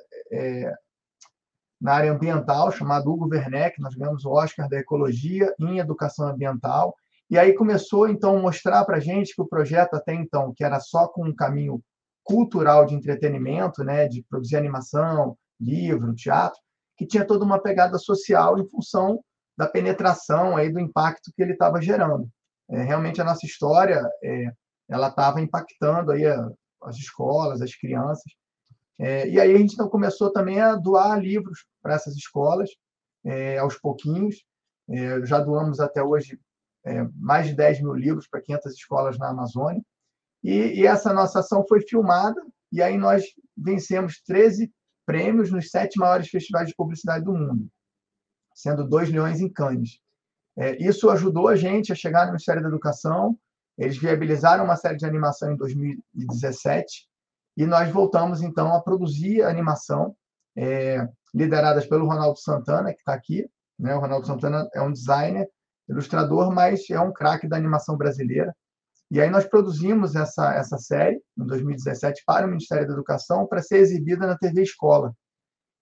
área ambiental, chamado Hugo Werneck. Nós ganhamos o Oscar da Ecologia em Educação Ambiental, e aí começou, então, a mostrar para a gente que o projeto, até então, que era só com um caminho cultural de entretenimento, né, de produzir animação, livro, teatro, que tinha toda uma pegada social em função da penetração, aí, do impacto que ele estava gerando. Realmente, a nossa história ela estava impactando aí as escolas, as crianças. E aí a gente então começou também a doar livros para essas escolas, aos pouquinhos. Já doamos até hoje mais de 10 mil livros para 500 escolas na Amazônia. E essa nossa ação foi filmada, e aí nós vencemos 13 prêmios nos 7 maiores festivais de publicidade do mundo, sendo 2 leões em Cannes. Isso ajudou a gente a chegar no Ministério da Educação. Eles viabilizaram uma série de animação em 2017, e nós voltamos, então, a produzir animação, lideradas pelo Ronaldo Santana, que está aqui, né? O Ronaldo Santana é um designer, ilustrador, mas é um craque da animação brasileira. E aí nós produzimos essa série, em 2017, para o Ministério da Educação, para ser exibida na TV Escola.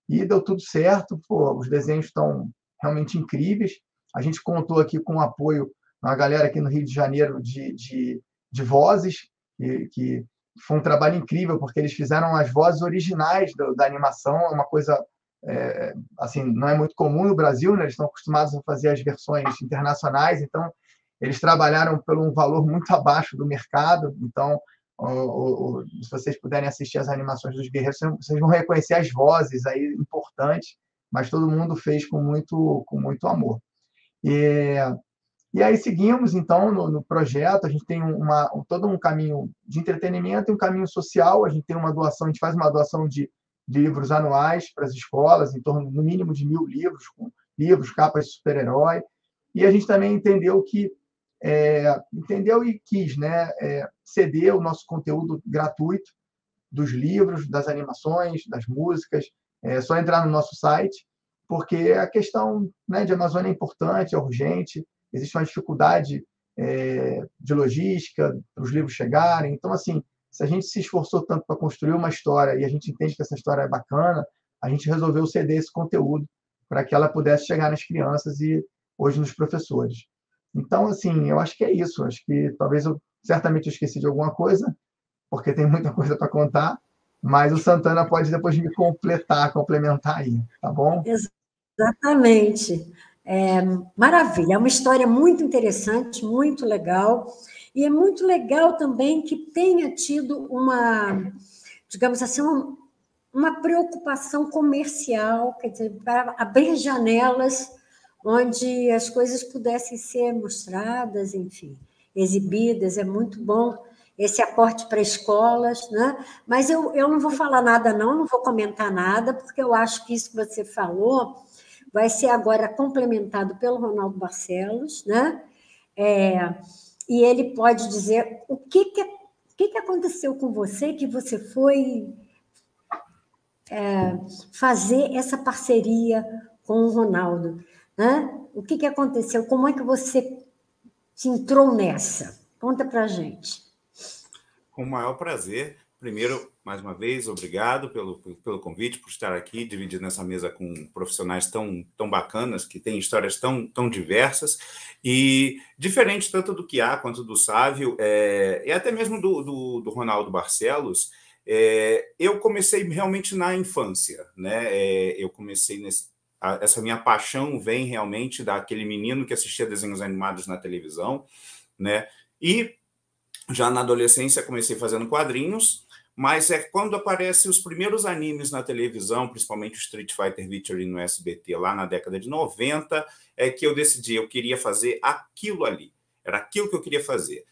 E deu tudo certo, os desenhos estão realmente incríveis. A gente contou aqui com o apoio, uma galera aqui no Rio de Janeiro de vozes, que foi um trabalho incrível, porque eles fizeram as vozes originais da animação, uma coisa assim, não é muito comum no Brasil, né? Eles estão acostumados a fazer as versões internacionais, então eles trabalharam por um valor muito abaixo do mercado. Então, se vocês puderem assistir as animações dos Guerreiros, vocês vão reconhecer as vozes aí importantes, mas todo mundo fez com muito amor. E aí seguimos, então, no projeto. A gente tem todo um caminho de entretenimento e um caminho social. A gente tem uma doação, a gente faz uma doação de livros anuais para as escolas, em torno, no mínimo, de 1.000 livros, com livros, capas de super-herói. E a gente também entendeu e quis, né, ceder o nosso conteúdo gratuito dos livros, das animações, das músicas. É só entrar no nosso site, porque a questão, né, de Amazônia é importante, é urgente. Existe uma dificuldade de logística para os livros chegarem. Então, assim, se a gente se esforçou tanto para construir uma história e a gente entende que essa história é bacana, a gente resolveu ceder esse conteúdo para que ela pudesse chegar nas crianças e hoje nos professores. Então, assim, eu acho que é isso. Acho que certamente eu esqueci de alguma coisa, porque tem muita coisa para contar, mas o Santana pode depois me complementar aí, tá bom? Exatamente. Maravilha, é uma história muito interessante, muito legal, e é muito legal também que tenha tido digamos assim, uma preocupação comercial, quer dizer, para abrir janelas onde as coisas pudessem ser mostradas, enfim, exibidas. É muito bom esse aporte para escolas, né? Mas eu não vou falar nada, não vou comentar nada, porque eu acho que isso que você falou vai ser agora complementado pelo Ronaldo Barcelos, né? E ele pode dizer o que aconteceu com você, que você foi fazer essa parceria com o Ronaldo, né? O que aconteceu? Como é que você se entrou nessa? Conta para a gente. Com o maior prazer. Primeiro, mais uma vez, obrigado pelo convite, por estar aqui, dividindo essa mesa com profissionais tão bacanas, que têm histórias tão diversas, e diferente tanto do Kiá quanto do Sávio, e até mesmo do Ronaldo Barcelos. Eu comecei realmente na infância, né? Eu comecei essa minha paixão vem realmente daquele menino que assistia desenhos animados na televisão, né? E já na adolescência comecei fazendo quadrinhos, mas quando aparecem os primeiros animes na televisão, principalmente o Street Fighter Victory no SBT, lá na década de 90, que eu decidi, eu queria fazer aquilo ali. Era aquilo que eu queria fazer.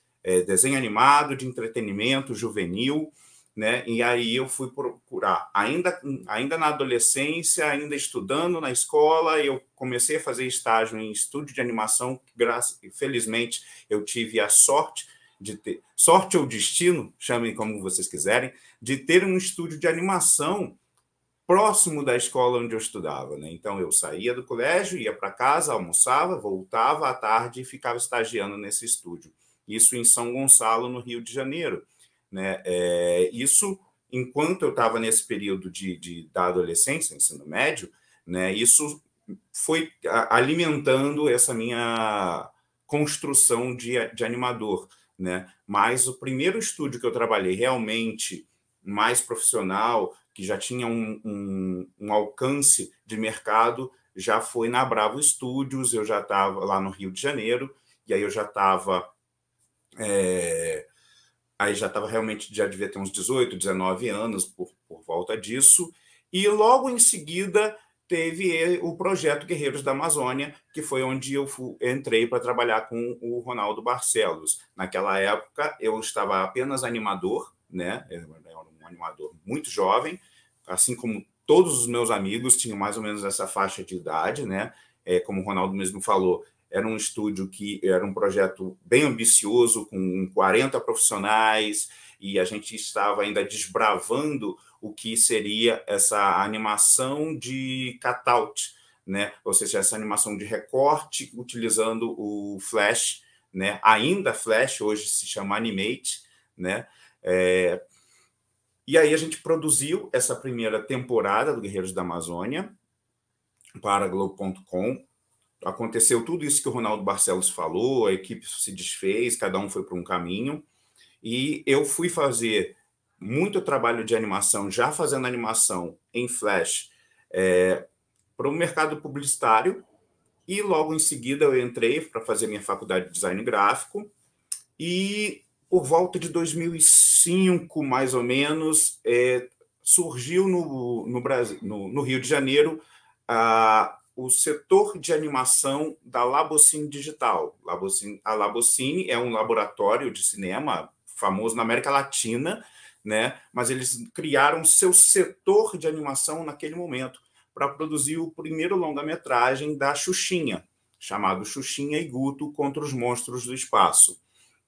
Desenho animado, de entretenimento, juvenil, né? E aí eu fui procurar. Ainda na adolescência, ainda estudando na escola, eu comecei a fazer estágio em estúdio de animação. Felizmente, eu tive a sorte ou destino, chamem como vocês quiserem, de ter um estúdio de animação próximo da escola onde eu estudava, né? Então, eu saía do colégio, ia para casa, almoçava, voltava à tarde e ficava estagiando nesse estúdio. Isso em São Gonçalo, no Rio de Janeiro, né? Isso, enquanto eu estava nesse período da adolescência, ensino médio, né? Isso foi alimentando essa minha construção de animador, né? Mas o primeiro estúdio que eu trabalhei realmente mais profissional, que já tinha um alcance de mercado, já foi na Bravo Studios. Eu já estava lá no Rio de Janeiro, e aí eu já estava realmente, já devia ter uns 18, 19 anos por volta disso, e logo em seguida teve o projeto Guerreiros da Amazônia, que foi onde eu entrei para trabalhar com o Ronaldo Barcelos. Naquela época, eu estava apenas animador, né? Eu era um animador muito jovem, assim como todos os meus amigos tinham mais ou menos essa faixa de idade, né? Como o Ronaldo mesmo falou, era um estúdio que era um projeto bem ambicioso, com 40 profissionais, e a gente estava ainda desbravando o que seria essa animação de cutout, né? Ou seja, essa animação de recorte utilizando o Flash, né? Ainda Flash, hoje se chama Animate, né? E aí a gente produziu essa primeira temporada do Guerreiros da Amazônia para Globo.com. Aconteceu tudo isso que o Ronaldo Barcelos falou, a equipe se desfez, cada um foi para um caminho, e eu fui fazer muito trabalho de animação, já fazendo animação em Flash para o mercado publicitário, e logo em seguida eu entrei para fazer minha faculdade de design gráfico, e por volta de 2005, mais ou menos, surgiu no Brasil, no Rio de Janeiro, o setor de animação da Labocine Digital. A Labocine é um laboratório de cinema famoso na América Latina, né? Mas eles criaram seu setor de animação naquele momento para produzir o primeiro longa-metragem da Xuxinha, chamado Xuxinha e Guto contra os Monstros do Espaço.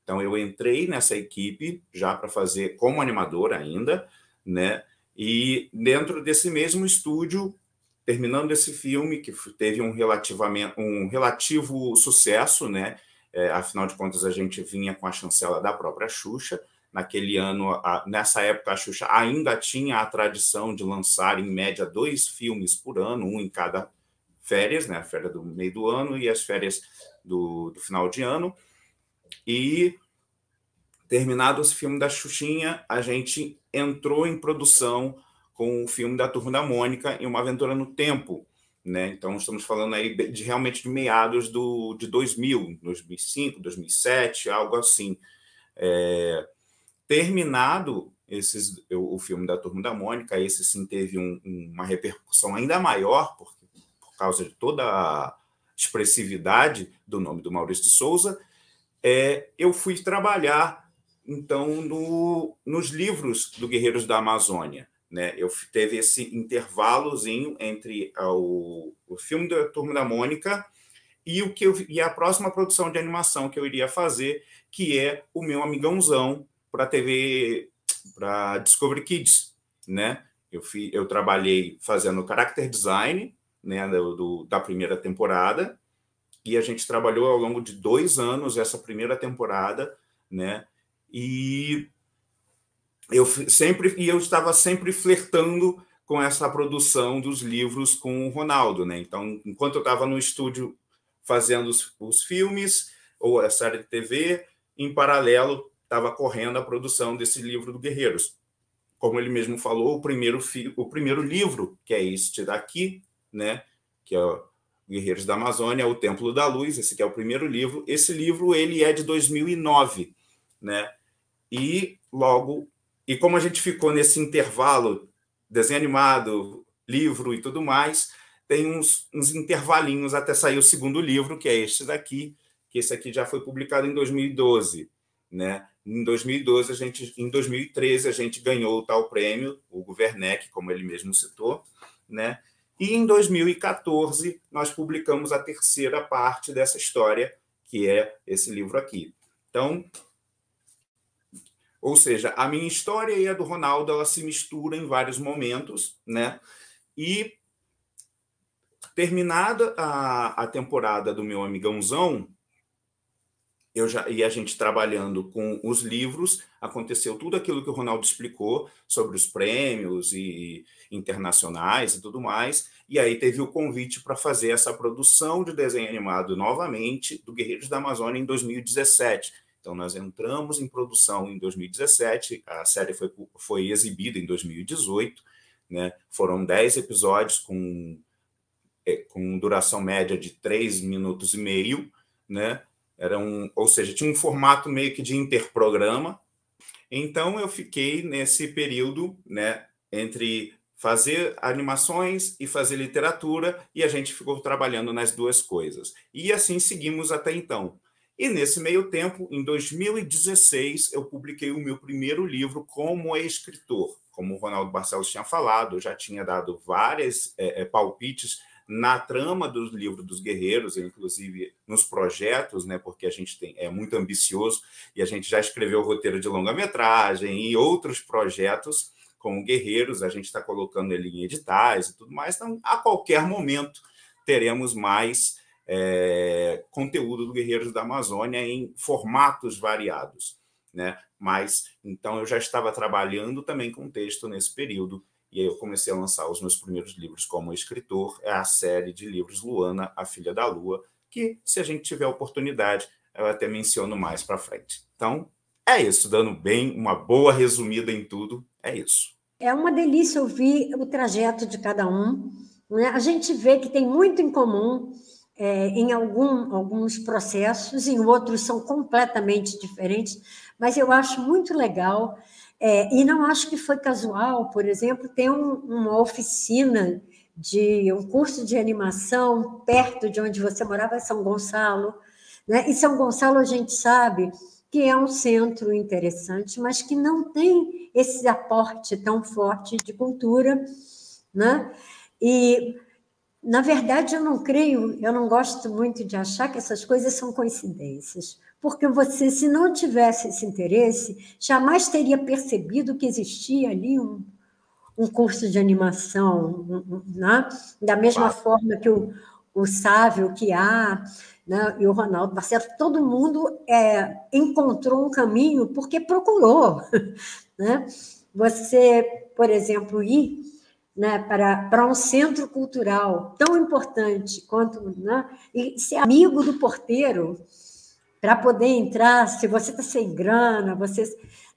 Então, eu entrei nessa equipe já para fazer como animador ainda, né? E dentro desse mesmo estúdio, terminando esse filme, que teve um relativo sucesso, né? Afinal de contas, a gente vinha com a chancela da própria Xuxa. Naquele ano, nessa época, a Xuxa ainda tinha a tradição de lançar, em média, 2 filmes por ano, um em cada férias, né? A férias do meio do ano e as férias do final de ano. E, terminado esse filme da Xuxinha, a gente entrou em produção com o filme da Turma da Mônica em Uma Aventura no Tempo, né? Então, estamos falando aí realmente de meados de 2000, 2005, 2007, algo assim. Terminado o filme da Turma da Mônica, esse sim teve uma repercussão ainda maior, por causa de toda a expressividade do nome do Maurício de Souza. Eu fui trabalhar, então, nos livros do Guerreiros da Amazônia, né? Eu teve esse intervalozinho entre o filme da Turma da Mônica e a próxima produção de animação que eu iria fazer, que é o Meu Amigãozão, para a TV, para Discovery Kids, né? Eu trabalhei fazendo character design, né, da primeira temporada, e a gente trabalhou ao longo de 2 anos essa primeira temporada, né? E eu estava sempre flertando com essa produção dos livros com o Ronaldo, né? Então, enquanto eu estava no estúdio fazendo os filmes ou a série de TV, em paralelo estava correndo a produção desse livro do Guerreiros. Como ele mesmo falou, o primeiro livro, que é este daqui, né, que é o Guerreiros da Amazônia, O Templo da Luz, esse que é o primeiro livro. Esse livro ele é de 2009, né? E como a gente ficou nesse intervalo, desenho animado, livro e tudo mais, tem uns intervalinhos até sair o segundo livro, que é este daqui, que esse aqui já foi publicado em 2012, né? Em 2013, a gente ganhou o tal prêmio, o Werneck, como ele mesmo citou, né? E em 2014, nós publicamos a terceira parte dessa história, que é esse livro aqui. Então, ou seja, a minha história e a do Ronaldo, ela se mistura em vários momentos, né? E terminada a temporada do Meu Amigãozão, e a gente trabalhando com os livros, aconteceu tudo aquilo que o Ronaldo explicou sobre os prêmios e internacionais e tudo mais, e aí teve o convite para fazer essa produção de desenho animado novamente do Guerreiros da Amazônia em 2017. Então, nós entramos em produção em 2017, a série foi exibida em 2018, né? Foram 10 episódios com duração média de 3 minutos e meio, né? Ou seja, tinha um formato meio que de interprograma. Então, eu fiquei nesse período, né, entre fazer animações e fazer literatura, e a gente ficou trabalhando nas duas coisas. E assim seguimos até então. E nesse meio tempo, em 2016, eu publiquei o meu primeiro livro como escritor. Como o Ronaldo Barcelos tinha falado, eu já tinha dado vários palpites na trama do livro dos Guerreiros, inclusive nos projetos, né, porque a gente é muito ambicioso e a gente já escreveu o roteiro de longa-metragem e outros projetos com Guerreiros, a gente está colocando ele em editais e tudo mais, então a qualquer momento teremos mais conteúdo do Guerreiros da Amazônia em formatos variados, né? Mas então eu já estava trabalhando também com texto nesse período. E aí eu comecei a lançar os meus primeiros livros como escritor, a série de livros Luana, a Filha da Lua, que, se a gente tiver oportunidade, eu até menciono mais para frente. Então, É isso, dando bem uma boa resumida em tudo, é isso. É uma delícia ouvir o trajeto de cada um, né? A gente vê que tem muito em comum em alguns processos, em outros são completamente diferentes, mas eu acho muito legal, e não acho que foi casual, por exemplo, tem uma oficina de um curso de animação perto de onde você morava, em São Gonçalo, né? E São Gonçalo a gente sabe que é um centro interessante, mas que não tem esse aporte tão forte de cultura, né? E, na verdade, eu não gosto muito de achar que essas coisas são coincidências, porque você, se não tivesse esse interesse, jamais teria percebido que existia ali um curso de animação, né? Da mesma forma que o Sávio, que há, né? E o Ronaldo Barcelos, todo mundo encontrou um caminho porque procurou, né? Você, por exemplo, ir, né, para um centro cultural tão importante quanto, né, e ser amigo do porteiro para poder entrar, se você está sem grana,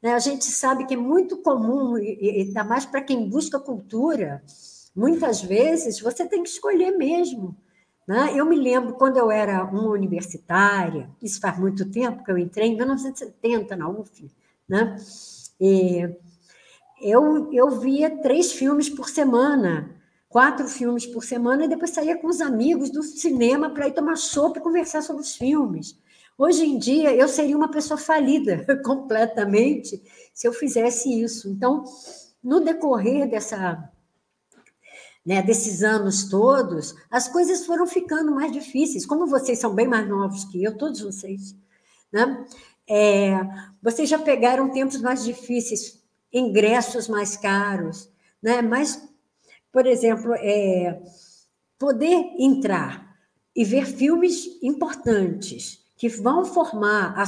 né, a gente sabe que é muito comum, e ainda mais para quem busca cultura, muitas vezes você tem que escolher mesmo. Né? Eu me lembro, quando eu era uma universitária, isso faz muito tempo que eu entrei, em 1970, na UF, né? E eu via 3 filmes por semana, 4 filmes por semana, e depois saía com os amigos do cinema para ir tomar chopp e conversar sobre os filmes. Hoje em dia, eu seria uma pessoa falida completamente se eu fizesse isso. Então, no decorrer desses anos todos, as coisas foram ficando mais difíceis. Como vocês são bem mais novos que eu, todos vocês, né? Vocês já pegaram tempos mais difíceis, ingressos mais caros, né? Mas, por exemplo, poder entrar e ver filmes importantes que vão formar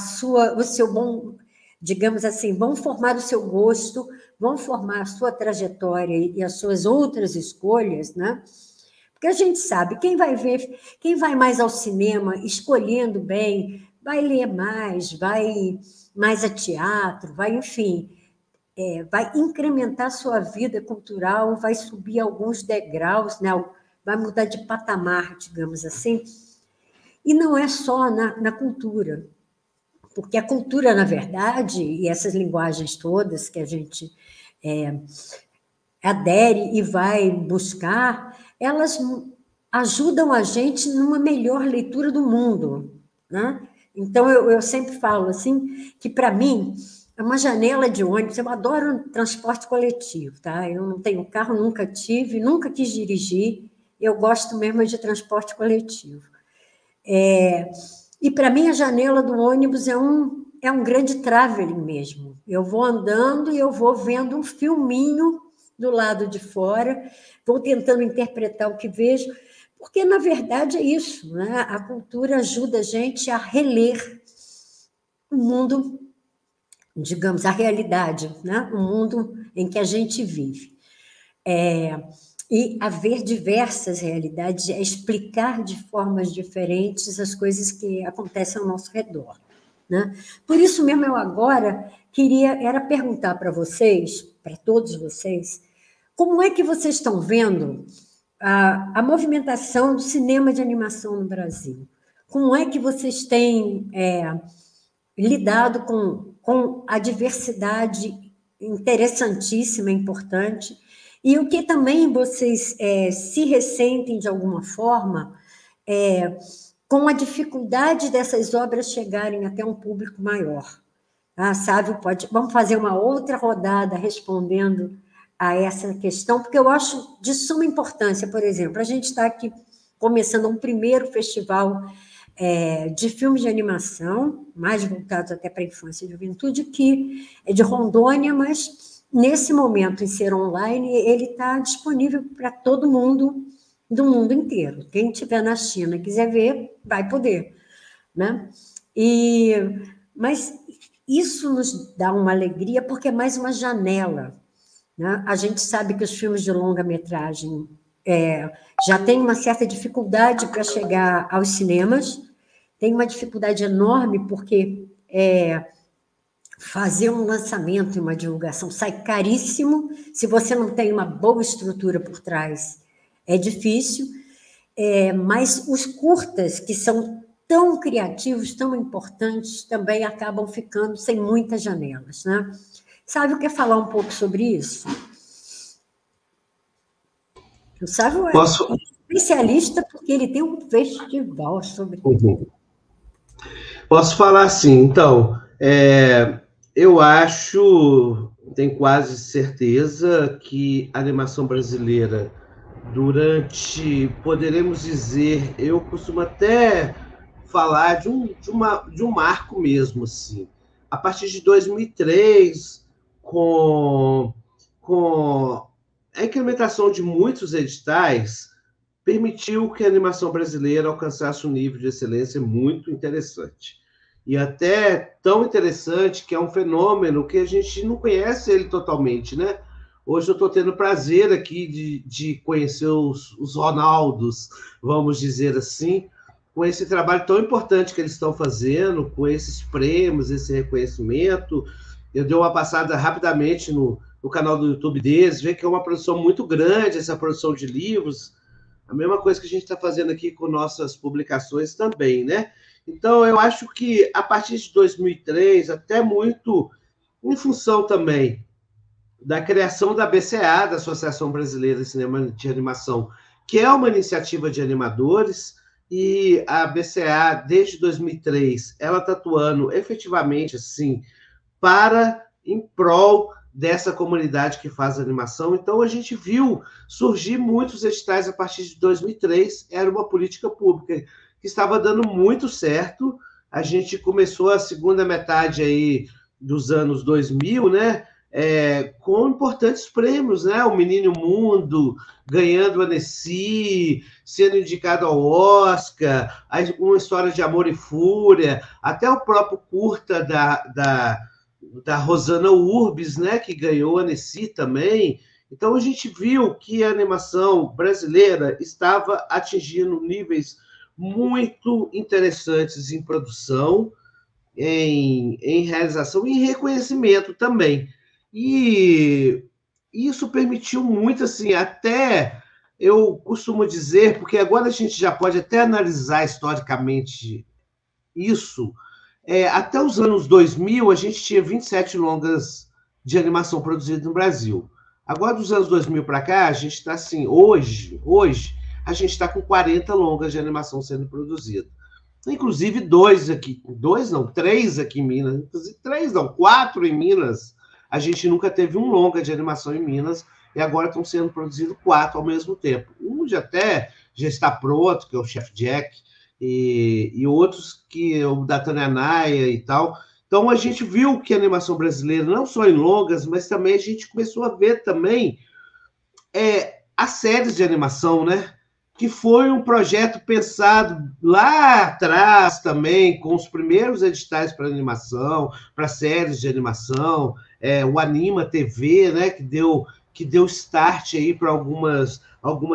o seu bom, digamos assim, vão formar o seu gosto, vão formar a sua trajetória e as suas outras escolhas, né? Porque a gente sabe, quem vai mais ao cinema escolhendo bem, vai ler mais, vai mais a teatro, vai, enfim, vai incrementar a sua vida cultural, vai subir alguns degraus, né? Vai mudar de patamar, digamos assim. E não é só na cultura, porque a cultura, na verdade, e essas linguagens todas que a gente adere e vai buscar, elas ajudam a gente numa melhor leitura do mundo, né? Então, eu sempre falo assim, que para mim, é uma janela de ônibus, eu adoro transporte coletivo, tá? Eu não tenho carro, nunca tive, nunca quis dirigir, eu gosto mesmo de transporte coletivo. E, para mim, a janela do ônibus é um grande traveling mesmo. Eu vou andando e eu vou vendo um filminho do lado de fora, vou tentando interpretar o que vejo, porque, na verdade, é isso, né? A cultura ajuda a gente a reler o mundo, digamos, a realidade, né? O mundo em que a gente vive. E a ver diversas realidades, a explicar de formas diferentes as coisas que acontecem ao nosso redor, né? Por isso mesmo, eu agora era perguntar para vocês, para todos vocês, como é que vocês estão vendo a movimentação do cinema de animação no Brasil? Como é que vocês têm lidado com a diversidade interessantíssima, importante, e o que também vocês se ressentem, de alguma forma, com a dificuldade dessas obras chegarem até um público maior. Ah, Sávio, vamos fazer uma outra rodada respondendo a essa questão, porque eu acho de suma importância. Por exemplo, a gente está aqui começando um primeiro festival de filmes de animação, mais voltados até para a infância e juventude, que é de Rondônia, mas... Nesse momento, em ser online, ele está disponível para todo mundo do mundo inteiro. Quem estiver na China e quiser ver, vai poder, né? Mas isso nos dá uma alegria, porque é mais uma janela, né? A gente sabe que os filmes de longa-metragem já têm uma certa dificuldade para chegar aos cinemas, tem uma dificuldade enorme, porque fazer um lançamento e uma divulgação sai caríssimo. Se você não tem uma boa estrutura por trás, é difícil. Mas os curtas, que são tão criativos, tão importantes, também acabam ficando sem muitas janelas, né? Sávio quer falar um pouco sobre isso? O Sávio é especialista porque ele tem um festival sobre isso. Posso falar assim, então, eu acho, tenho quase certeza que a animação brasileira, poderemos dizer, eu costumo até falar de um marco mesmo, assim, a partir de 2003, com a implementação de muitos editais, permitiu que a animação brasileira alcançasse um nível de excelência muito interessante. E até tão interessante que é um fenômeno que a gente não conhece ele totalmente, né? Hoje eu estou tendo o prazer aqui de conhecer os Ronaldos, vamos dizer assim, com esse trabalho tão importante que eles estão fazendo, com esses prêmios, esse reconhecimento. Eu dei uma passada rapidamente no canal do YouTube deles, ver que é uma produção muito grande, essa produção de livros, a mesma coisa que a gente está fazendo aqui com nossas publicações também, né? Então, eu acho que, a partir de 2003, até muito em função também da criação da BCA, da Associação Brasileira de Cinema de Animação, que é uma iniciativa de animadores, e a BCA, desde 2003, ela está atuando efetivamente, assim, em prol dessa comunidade que faz animação. Então, a gente viu surgir muitos editais a partir de 2003, era uma política pública que estava dando muito certo. A gente começou a segunda metade aí dos anos 2000, né, com importantes prêmios, né, o Menino Mundo, ganhando o Annecy, sendo indicado ao Oscar, uma história de amor e fúria, até o próprio curta da Rosana Urbis, né, que ganhou a Annecy também. Então, a gente viu que a animação brasileira estava atingindo níveis muito interessantes em produção, em realização e em reconhecimento também. E isso permitiu muito, assim, até eu costumo dizer, porque agora a gente já pode até analisar historicamente isso, até os anos 2000, a gente tinha 27 longas de animação produzidas no Brasil. Agora, dos anos 2000 para cá, a gente está assim, hoje, a gente está com 40 longas de animação sendo produzidas. Inclusive, três aqui em Minas. Inclusive, 4 em Minas. A gente nunca teve um longa de animação em Minas, e agora estão sendo produzidos 4 ao mesmo tempo. Um já está pronto, que é o Chef Jack, e outros que é o da Tânia Naia e tal. Então, a gente viu que a animação brasileira, não só em longas, mas também a gente começou a ver também as séries de animação, né? Que foi um projeto pensado lá atrás também, com os primeiros editais para animação, para séries de animação, o Anima TV, né? Que deu start aí para algumas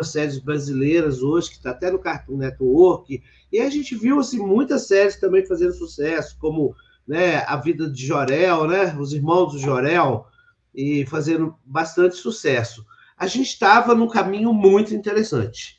séries brasileiras hoje, que está até no Cartoon Network. E a gente viu assim, muitas séries também fazendo sucesso, como, né, A Vida de Jor-El, né, Os Irmãos do Jor-El, e fazendo bastante sucesso. A gente estava num caminho muito interessante.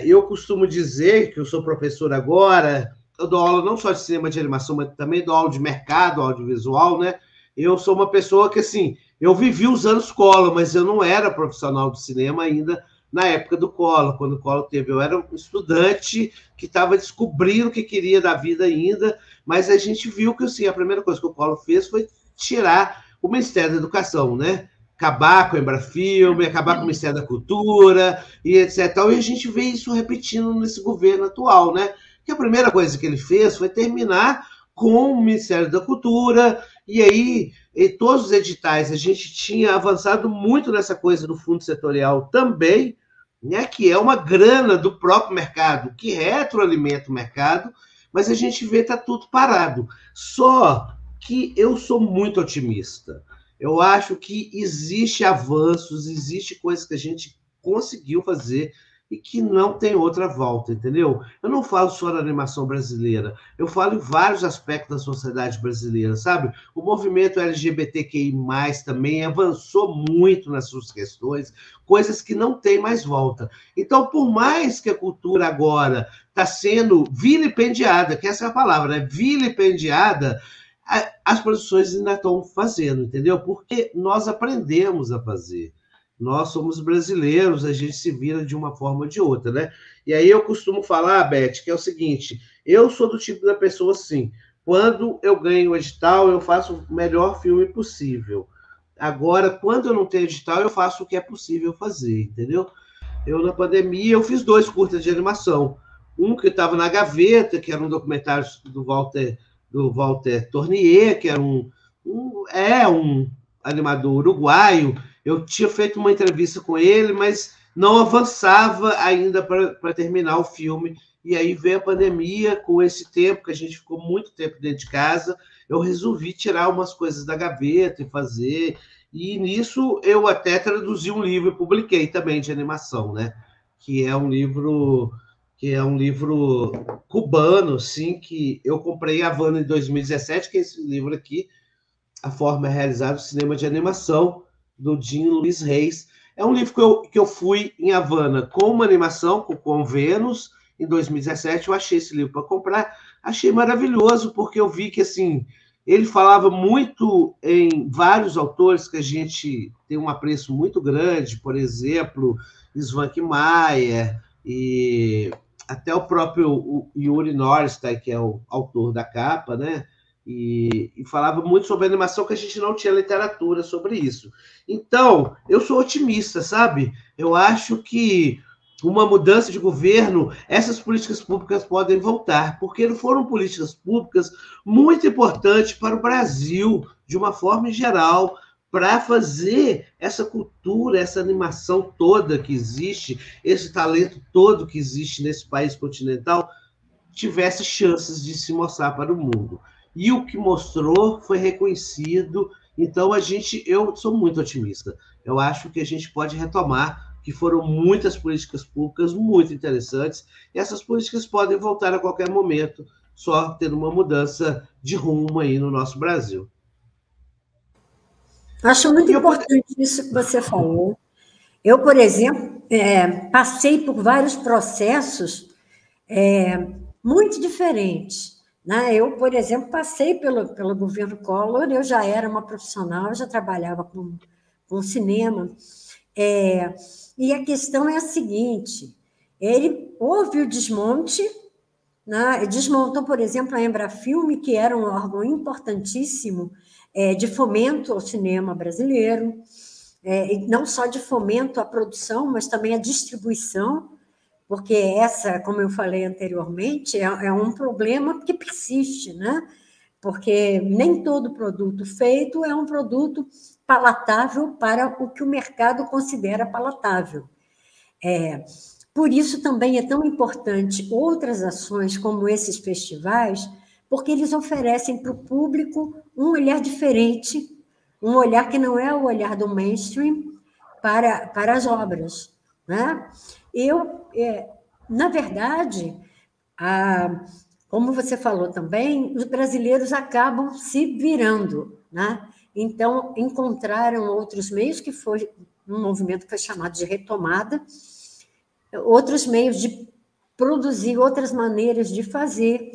Eu costumo dizer que eu sou professor agora, eu dou aula não só de cinema de animação, mas também dou aula de mercado audiovisual, né? Eu sou uma pessoa que, assim, eu vivi os anos Collor, mas eu não era profissional de cinema ainda na época do Collor, quando o Collor teve. Eu era um estudante que estava descobrindo o que queria da vida ainda, mas a gente viu que, assim, a primeira coisa que o Collor fez foi tirar o Ministério da Educação, né? Acabar com a Embrafilme, acabar com o Ministério da Cultura, e etc. E a gente vê isso repetindo nesse governo atual, né? Que a primeira coisa que ele fez foi terminar com o Ministério da Cultura, e aí, em todos os editais, a gente tinha avançado muito nessa coisa do fundo setorial também, né, que é uma grana do próprio mercado, que retroalimenta o mercado, mas a gente vê que está tudo parado. Só que eu sou muito otimista. Eu acho que existe avanços, existe coisas que a gente conseguiu fazer e que não tem outra volta, entendeu? Eu não falo só da animação brasileira, eu falo em vários aspectos da sociedade brasileira, sabe? O movimento LGBTQI+, também avançou muito nas suas questões, coisas que não tem mais volta. Então, por mais que a cultura agora está sendo vilipendiada, que essa é a palavra, né? Vilipendiada, as produções ainda estão fazendo, entendeu? Porque nós aprendemos a fazer. Nós somos brasileiros, a gente se vira de uma forma ou de outra, né? E aí eu costumo falar, Beth, que é o seguinte, eu sou do tipo da pessoa assim, quando eu ganho o edital, eu faço o melhor filme possível. Agora, quando eu não tenho edital, eu faço o que é possível fazer, entendeu? Eu, na pandemia, eu fiz 2 curtas de animação. Um que estava na gaveta, que era um documentário do Walter Tournier, que era um animador uruguaio. Eu tinha feito uma entrevista com ele, mas não avançava ainda para terminar o filme. E aí veio a pandemia, com esse tempo, que a gente ficou muito tempo dentro de casa, eu resolvi tirar umas coisas da gaveta e fazer. E nisso eu até traduzi um livro e publiquei também de animação, né? Que é um livro cubano, assim, que eu comprei em Havana em 2017, que é esse livro aqui, A Forma é Realizada, o Cinema de Animação, do Jean Luiz Reis. É um livro que eu fui em Havana com uma animação, com Vênus, em 2017, eu achei esse livro para comprar, achei maravilhoso, porque eu vi que, assim, ele falava muito em vários autores que a gente tem um apreço muito grande, por exemplo, Svank Mayer, e até o próprio Yuri Norstein, que é o autor da capa, né? E falava muito sobre animação, que a gente não tinha literatura sobre isso. Então, eu sou otimista, sabe? Eu acho que uma mudança de governo, essas políticas públicas podem voltar, porque foram políticas públicas muito importantes para o Brasil, de uma forma geral, para fazer essa cultura, essa animação toda que existe, esse talento todo que existe nesse país continental, tivesse chances de se mostrar para o mundo. E o que mostrou foi reconhecido. Então, eu sou muito otimista. Eu acho que a gente pode retomar, que foram muitas políticas públicas muito interessantes, e essas políticas podem voltar a qualquer momento, só tendo uma mudança de rumo aí no nosso Brasil. Acho muito importante isso que você falou. Eu, por exemplo, passei por vários processos muito diferentes. Né? Eu, por exemplo, passei pelo governo Collor, eu já era uma profissional, eu já trabalhava com cinema. E a questão é a seguinte, houve o desmonte, né? Desmontou, por exemplo, a Embrafilme, que era um órgão importantíssimo de fomento ao cinema brasileiro, e não só de fomento à produção, mas também à distribuição, porque essa, como eu falei anteriormente, é um problema que persiste, né? Porque nem todo produto feito é um produto palatável para o que o mercado considera palatável. Por isso também é tão importante outras ações como esses festivais, porque eles oferecem para o público um olhar diferente, um olhar que não é o olhar do mainstream para as obras. Né? Na verdade, como você falou também, os brasileiros acabam se virando, né? Então, encontraram outros meios, que foi um movimento que foi chamado de retomada, outros meios de produzir, outras maneiras de fazer.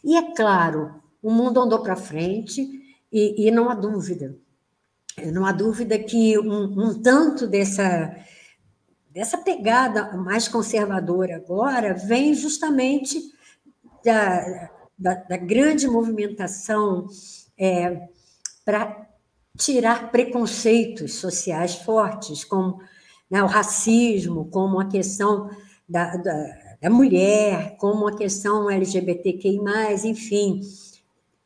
E, é claro, o mundo andou para frente e não há dúvida. Não há dúvida que um tanto dessa pegada mais conservadora agora vem justamente da grande movimentação para tirar preconceitos sociais fortes, como, né, o racismo, como a questão da mulher, como a questão LGBTQI+, enfim,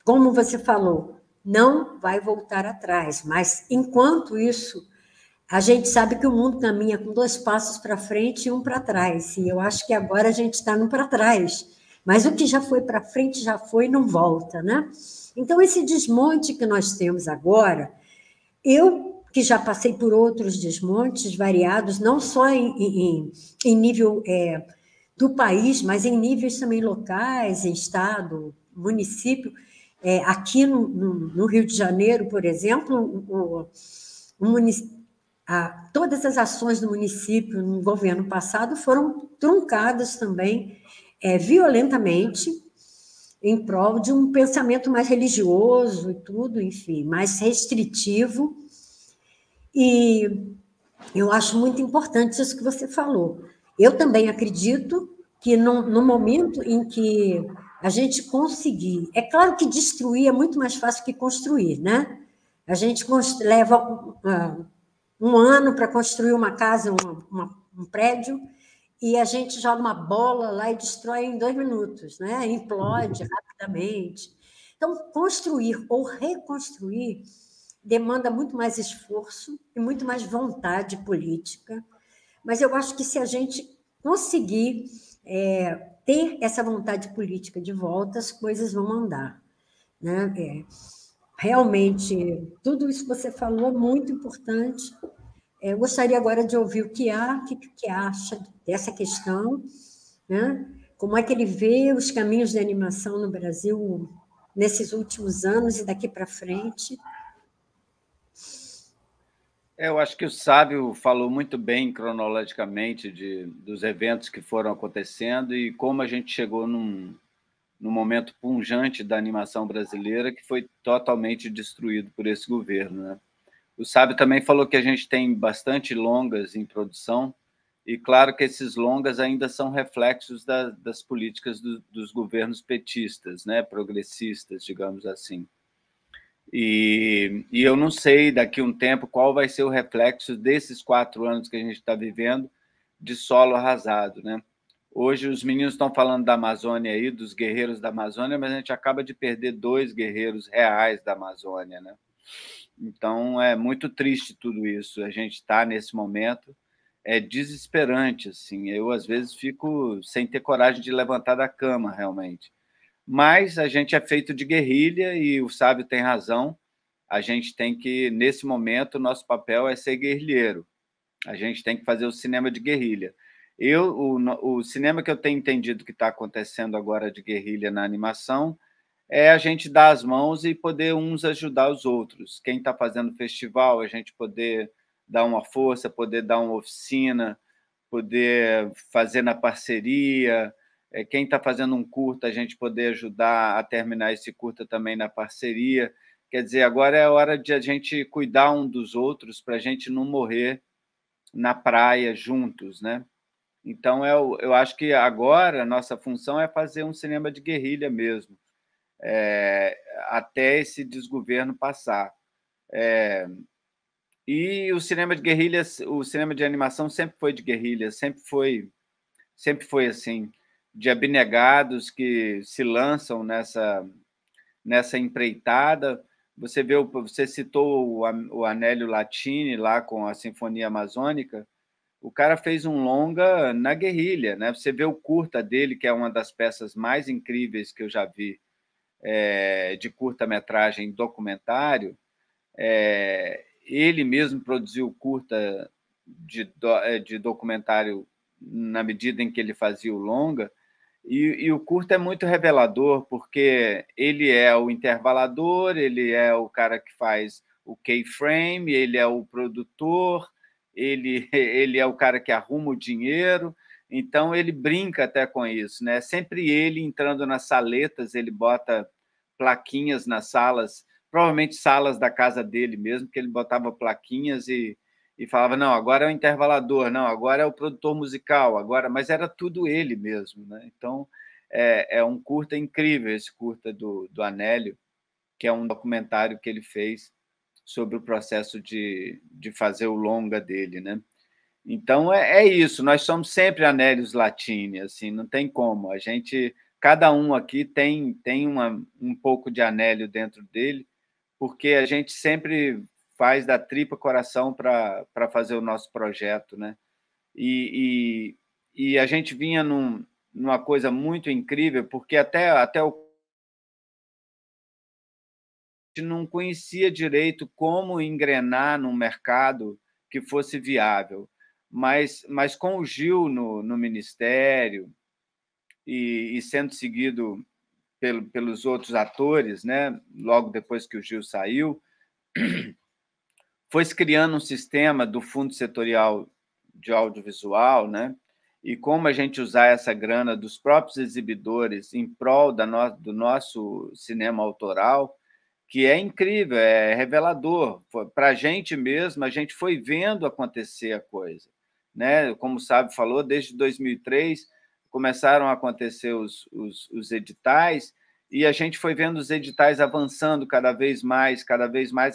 como você falou, não vai voltar atrás, mas, enquanto isso, a gente sabe que o mundo caminha com 2 passos para frente e 1 para trás, e eu acho que agora a gente está no para trás, mas o que já foi para frente já foi e não volta, né? Então, esse desmonte que nós temos agora, eu que já passei por outros desmontes variados, não só em nível do país, mas em níveis também locais, em estado, município. Aqui no Rio de Janeiro, por exemplo, todas as ações do município no governo passado foram truncadas também violentamente em prol de um pensamento mais religioso e tudo, enfim, mais restritivo. E eu acho muito importante isso que você falou. Eu também acredito que no momento em que a gente conseguir... É claro que destruir é muito mais fácil que construir, né? A gente leva um ano para construir uma casa, um prédio, e a gente joga uma bola lá e destrói em 2 minutos, né? Implode rapidamente. Então, construir ou reconstruir demanda muito mais esforço e muito mais vontade política, mas eu acho que se a gente conseguir ter essa vontade política de volta, as coisas vão andar, né? Realmente, tudo isso que você falou é muito importante. Eu gostaria agora de ouvir o que acha dessa questão, né? Como é que ele vê os caminhos de animação no Brasil nesses últimos anos e daqui para frente. Eu acho que o Sábio falou muito bem cronologicamente dos eventos que foram acontecendo e como a gente chegou num momento punjante da animação brasileira que foi totalmente destruído por esse governo, né? O Sábio também falou que a gente tem bastante longas em produção e, claro, que esses longas ainda são reflexos das políticas dos governos petistas, né? Progressistas, digamos assim. E eu não sei, daqui a um tempo, qual vai ser o reflexo desses 4 anos que a gente está vivendo de solo arrasado, né? Hoje os meninos estão falando da Amazônia aí, dos guerreiros da Amazônia, mas a gente acaba de perder 2 guerreiros reais da Amazônia, né? Então, é muito triste tudo isso. A gente está nesse momento, é desesperante, assim. Eu, às vezes, fico sem ter coragem de levantar da cama, realmente. Mas a gente é feito de guerrilha e o Sábio tem razão. A gente tem que, nesse momento, o nosso papel é ser guerrilheiro. A gente tem que fazer o cinema de guerrilha. O cinema que eu tenho entendido que está acontecendo agora de guerrilha na animação é a gente dar as mãos e poder uns ajudar os outros. Quem está fazendo festival, a gente poder dar uma força, poder dar uma oficina, poder fazer na parceria. Quem está fazendo um curta, a gente poder ajudar a terminar esse curta também na parceria. Quer dizer, agora é a hora de a gente cuidar um dos outros para a gente não morrer na praia juntos, né? Então, eu acho que agora a nossa função é fazer um cinema de guerrilha mesmo, até esse desgoverno passar. E o cinema de guerrilha, o cinema de animação sempre foi de guerrilha, sempre foi assim, de abnegados que se lançam nessa empreitada. Você citou o Anélio Latini lá com a Sinfonia Amazônica. O cara fez um longa na guerrilha, né? Você vê o curta dele, que é uma das peças mais incríveis que eu já vi de curta-metragem documentário. Ele mesmo produziu curta de documentário na medida em que ele fazia o longa, e o curta é muito revelador, porque ele é o intervalador, ele é o cara que faz o keyframe, ele é o produtor, ele é o cara que arruma o dinheiro, então ele brinca até com isso, né? Sempre ele entrando nas saletas, ele bota plaquinhas nas salas, provavelmente salas da casa dele mesmo, que ele botava plaquinhas e falava, não, agora é o intervalador, não, agora é o produtor musical, agora, mas era tudo ele mesmo, né? Então, é um curta incrível, esse curta do Anélio, que é um documentário que ele fez sobre o processo de fazer o longa dele, né? Então, é isso, nós somos sempre Anélios Latini, assim, não tem como, cada um aqui tem um pouco de Anélio dentro dele, porque a gente sempre faz da tripa coração para fazer o nosso projeto, né? E a gente vinha numa coisa muito incrível, porque até o não conhecia direito como engrenar num mercado que fosse viável. Mas com o Gil no Ministério e sendo seguido pelos outros atores, né, logo depois que o Gil saiu, foi se criando um sistema do Fundo Setorial de Audiovisual, né, e como a gente usar essa grana dos próprios exibidores em prol do nosso cinema autoral, que é incrível, é revelador. Para a gente mesmo, a gente foi vendo acontecer a coisa, né? Como o Sábio falou, desde 2003 começaram a acontecer os editais, e a gente foi vendo os editais avançando cada vez mais,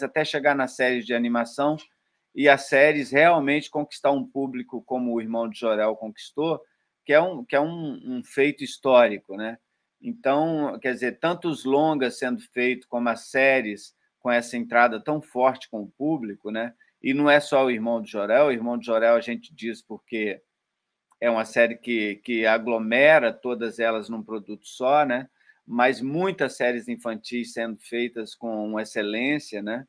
até chegar nas séries de animação, e as séries realmente conquistar um público como o Irmão de Jorel conquistou, que é um feito histórico, né? Então, quer dizer, tanto os longas sendo feitos como as séries com essa entrada tão forte com o público, né? E não é só o Irmão de Jorel. O Irmão de Jorel a gente diz porque é uma série que aglomera todas elas num produto só, né? Mas muitas séries infantis sendo feitas com excelência, né?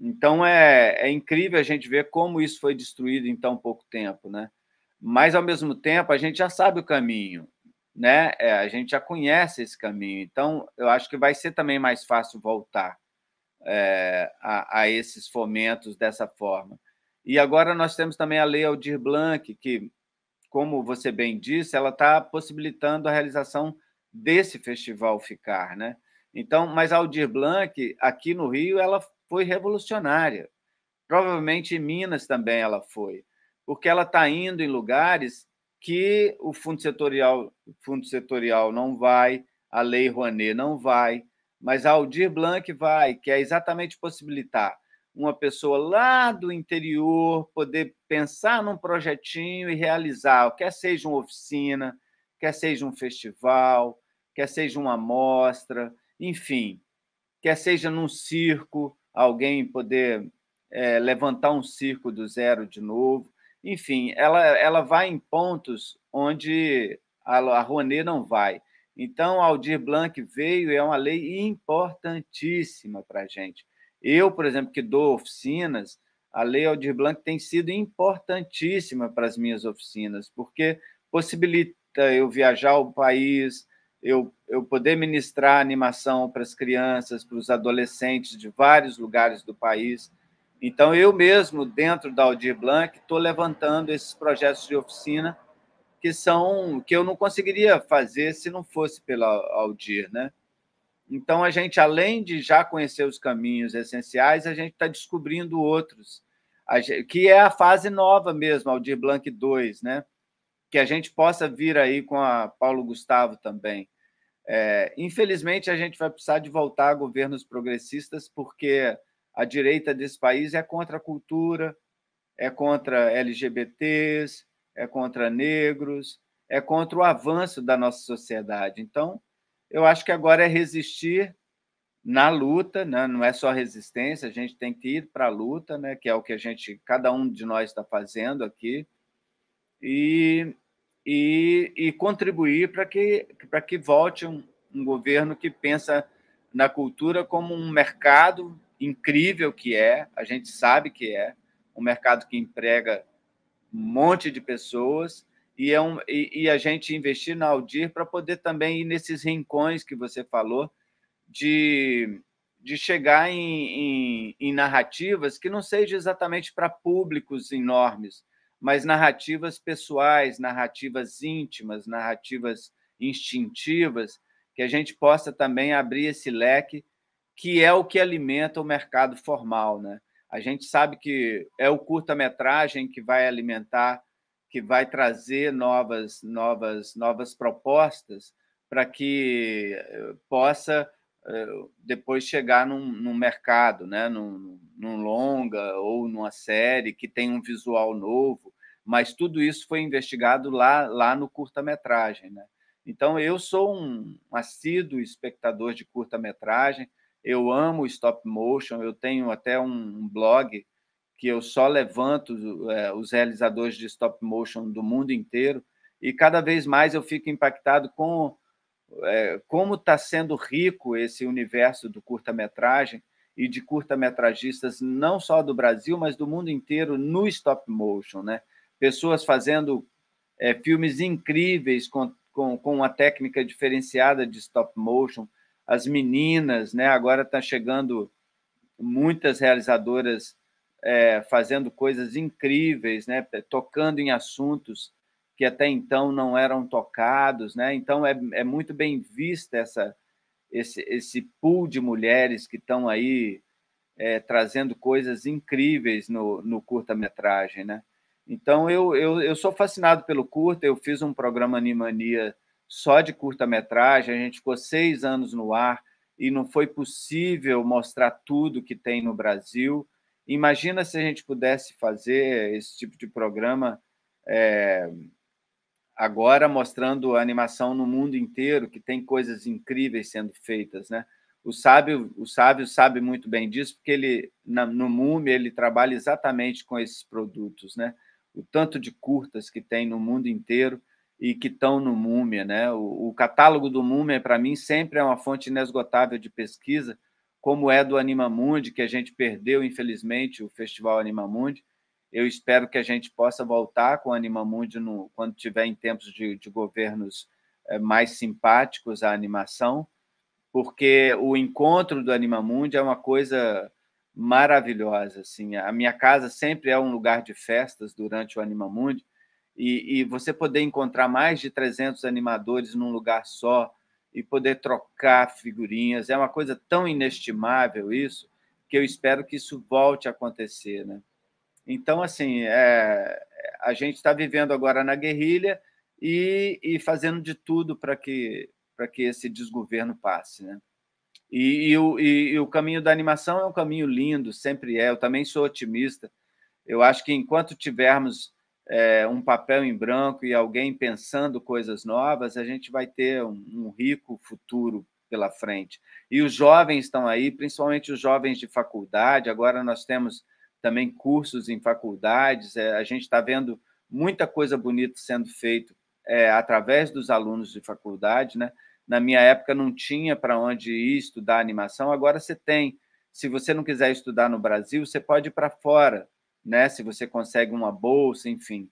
Então, é incrível a gente ver como isso foi destruído em tão pouco tempo, né? Mas, ao mesmo tempo, a gente já sabe o caminho, né? A gente já conhece esse caminho. Então, eu acho que vai ser também mais fácil voltar a esses fomentos dessa forma. E agora nós temos também a Lei Aldir Blanc, que, como você bem disse, ela está possibilitando a realização desse festival FICAR, né? Então, mas a Aldir Blanc, aqui no Rio, ela foi revolucionária. Provavelmente em Minas também ela foi, porque ela está indo em lugares que o Fundo Setorial não vai, a Lei Rouanet não vai, mas a Aldir Blanc vai, que é exatamente possibilitar uma pessoa lá do interior poder pensar num projetinho e realizar, quer seja uma oficina, quer seja um festival, quer seja uma mostra, enfim, quer seja num circo, alguém poder levantar um circo do zero de novo. Enfim, ela vai em pontos onde a Rouanet não vai. Então, a Aldir Blanc veio e é uma lei importantíssima para a gente. Eu, por exemplo, que dou oficinas, a Lei Aldir Blanc tem sido importantíssima para as minhas oficinas, porque possibilita eu viajar ao país, eu poder ministrar animação para as crianças, para os adolescentes de vários lugares do país. Então, eu mesmo, dentro da Aldir Blanc, estou levantando esses projetos de oficina que eu não conseguiria fazer se não fosse pela Aldir, né? Então, a gente, além de já conhecer os caminhos essenciais, a gente está descobrindo outros, que é a fase nova mesmo, Aldir Blanc 2, né? Que a gente possa vir aí com a Paulo Gustavo também. Infelizmente, a gente vai precisar de voltar a governos progressistas, porque a direita desse país é contra a cultura, é contra LGBTs, é contra negros, é contra o avanço da nossa sociedade. Então, eu acho que agora é resistir na luta, né? Não é só resistência, a gente tem que ir para a luta, né? Que é o que cada um de nós está fazendo aqui, e contribuir para que volte um governo que pensa na cultura como um mercado incrível que a gente sabe que um mercado que emprega um monte de pessoas, e a gente investir na Aldir para poder também ir nesses rincões que você falou, de chegar em narrativas que não sejam exatamente para públicos enormes, mas narrativas pessoais, narrativas íntimas, narrativas instintivas, que a gente possa também abrir esse leque, que é o que alimenta o mercado formal, né? A gente sabe que é o curta-metragem que vai alimentar, que vai trazer novas propostas para que possa depois chegar num mercado, né? num longa ou numa série que tem um visual novo, mas tudo isso foi investigado lá no curta-metragem, né? Então, eu sou um assíduo espectador de curta-metragem, eu amo stop motion, eu tenho até um blog que eu só levanto os realizadores de stop motion do mundo inteiro, e cada vez mais eu fico impactado com como está sendo rico esse universo do curta-metragem e de curta-metragistas não só do Brasil, mas do mundo inteiro no stop motion, né? Pessoas fazendo filmes incríveis com uma técnica diferenciada de stop motion. As meninas, né? Agora está chegando muitas realizadoras fazendo coisas incríveis, né? Tocando em assuntos que até então não eram tocados, né? Então é muito bem vista esse pool de mulheres que estão aí trazendo coisas incríveis no curta-metragem, né? Então eu sou fascinado pelo curta. Eu fiz um programa Animania só de curta-metragem. A gente ficou 6 anos no ar e não foi possível mostrar tudo que tem no Brasil. Imagina se a gente pudesse fazer esse tipo de programa agora, mostrando a animação no mundo inteiro, que tem coisas incríveis sendo feitas, né? O Sábio sabe muito bem disso, porque ele, no Múmia, ele trabalha exatamente com esses produtos, né? O tanto de curtas que tem no mundo inteiro e que estão no Múmia, né? O catálogo do Múmia, para mim, sempre é uma fonte inesgotável de pesquisa, como é do Animamundi, que a gente perdeu, infelizmente, o Festival Animamundi. Eu espero que a gente possa voltar com o Animamundi quando tiver em tempos de governos mais simpáticos à animação, porque o encontro do Animamundi é uma coisa maravilhosa. Assim. A minha casa sempre é um lugar de festas durante o Animamundi, e você poder encontrar mais de 300 animadores num lugar só e poder trocar figurinhas, é uma coisa tão inestimável isso, que eu espero que isso volte a acontecer, né? Então, assim, a gente está vivendo agora na guerrilha e fazendo de tudo para que esse desgoverno passe, né? E o caminho da animação é um caminho lindo, sempre é. Eu também sou otimista. Eu acho que enquanto tivermos um papel em branco e alguém pensando coisas novas, a gente vai ter um rico futuro pela frente. E os jovens estão aí, principalmente os jovens de faculdade. Agora nós temos também cursos em faculdades. A gente está vendo muita coisa bonita sendo feita através dos alunos de faculdade, né? Na minha época não tinha para onde ir estudar animação, agora você tem. Se você não quiser estudar no Brasil, você pode ir para fora, né? Se você consegue uma bolsa, enfim.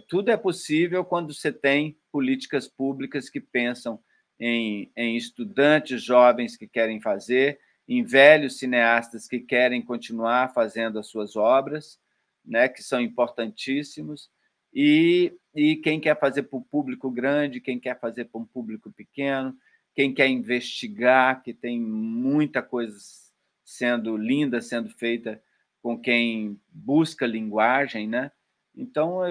Tudo é possível quando você tem políticas públicas que pensam em estudantes jovens que querem fazer, em velhos cineastas que querem continuar fazendo as suas obras, né? Que são importantíssimos, e quem quer fazer para um público grande, quem quer fazer para um público pequeno, quem quer investigar, que tem muita coisa linda sendo feita com quem busca linguagem, né? Então,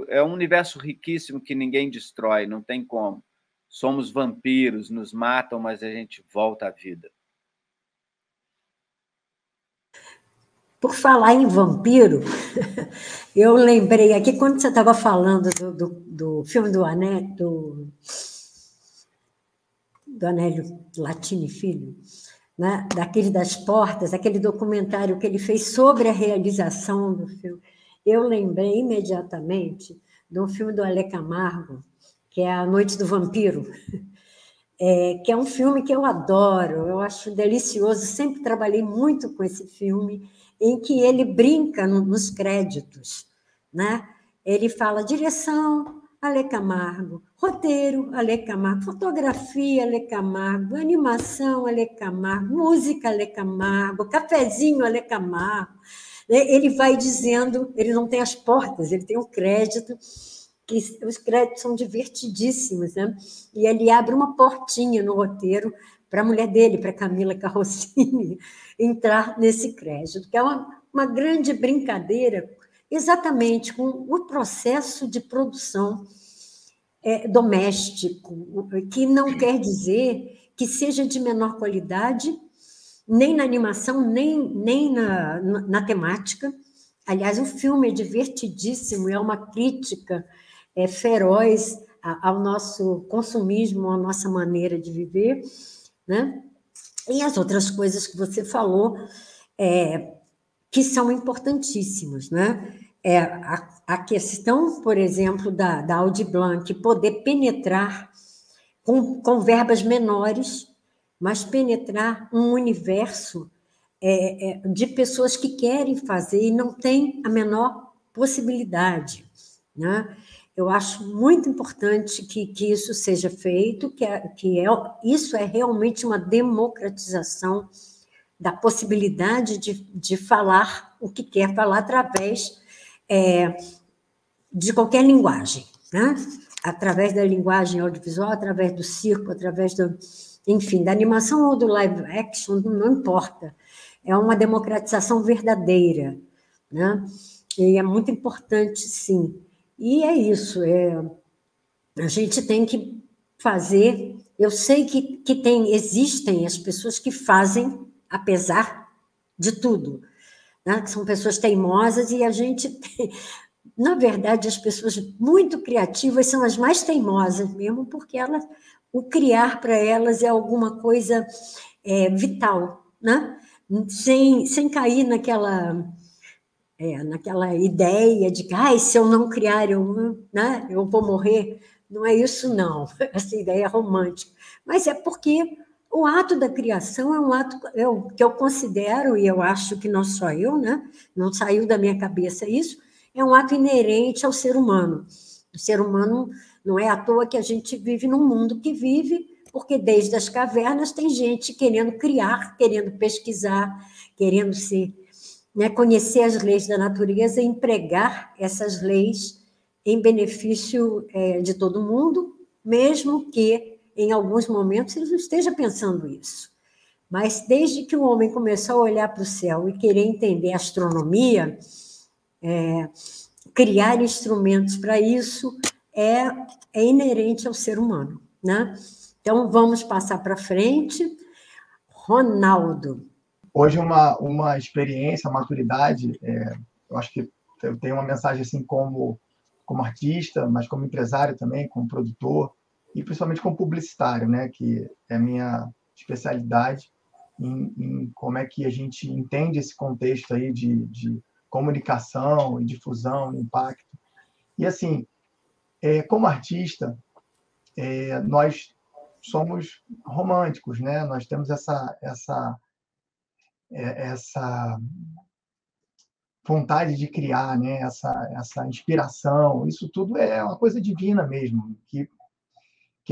é um universo riquíssimo que ninguém destrói, não tem como. Somos vampiros, nos matam, mas a gente volta à vida. Por falar em vampiro, eu lembrei aqui, quando você estava falando do filme do Anélio Latini Filho, né? Daquele das portas, aquele documentário que ele fez sobre a realização do filme, eu lembrei imediatamente de um filme do Alê Camargo, que é A Noite do Vampiro, que é um filme que eu adoro, eu acho delicioso, sempre trabalhei muito com esse filme, em que ele brinca nos créditos, né? Ele fala direção, Alê Camargo, roteiro, Alê Camargo, fotografia, Alê Camargo, animação, Alê Camargo, música, Alê Camargo, cafezinho, Alê Camargo. Ele vai dizendo, ele não tem as portas, ele tem o crédito, que os créditos são divertidíssimos, né? E ele abre uma portinha no roteiro para a mulher dele, para Camila Carrossini, entrar nesse crédito, que é uma grande brincadeira exatamente com o processo de produção doméstico, que não quer dizer que seja de menor qualidade, nem na animação, nem na temática. Aliás, o filme é divertidíssimo, é uma crítica feroz ao nosso consumismo, à nossa maneira de viver, né? E as outras coisas que você falou, que são importantíssimas, né? A questão, por exemplo, da Audi Blanc poder penetrar com verbas menores, mas penetrar um universo de pessoas que querem fazer e não têm a menor possibilidade, né? Eu acho muito importante que isso seja feito, isso é realmente uma democratização da possibilidade de falar o que quer falar através de qualquer linguagem, né? Através da linguagem audiovisual, através do circo, através enfim, da animação ou do live action, não importa. É uma democratização verdadeira, né? E é muito importante, sim. E é isso, a gente tem que fazer... Eu sei que existem as pessoas que fazem, apesar de tudo, né? Que são pessoas teimosas, e a gente tem... Na verdade, as pessoas muito criativas são as mais teimosas mesmo, porque o criar para elas é alguma coisa vital, né? Sem cair naquela ideia de que se eu não criar, né, eu vou morrer. Não é isso, não. Essa ideia romântica. Mas é porque o ato da criação é um ato que eu considero, e eu acho que não só eu, né? Não saiu da minha cabeça isso, é um ato inerente ao ser humano. O ser humano, não é à toa que a gente vive num mundo que vive, porque desde as cavernas tem gente querendo criar, querendo pesquisar, querendo conhecer as leis da natureza e empregar essas leis em benefício de todo mundo, mesmo que, em alguns momentos, ele não esteja pensando isso. Mas, desde que o homem começou a olhar para o céu e querer entender a astronomia, criar instrumentos para isso é inerente ao ser humano, né? Então, vamos passar para frente. Ronaldo. Hoje, uma experiência, maturidade, eu acho que eu tenho uma mensagem assim como artista, mas como empresário também, como produtor, e principalmente como publicitário, né, que é a minha especialidade em como é que a gente entende esse contexto aí de comunicação e difusão, impacto. E, assim, como artista, nós somos românticos, né? Nós temos essa vontade de criar, né? Essa inspiração. Isso tudo é uma coisa divina mesmo, que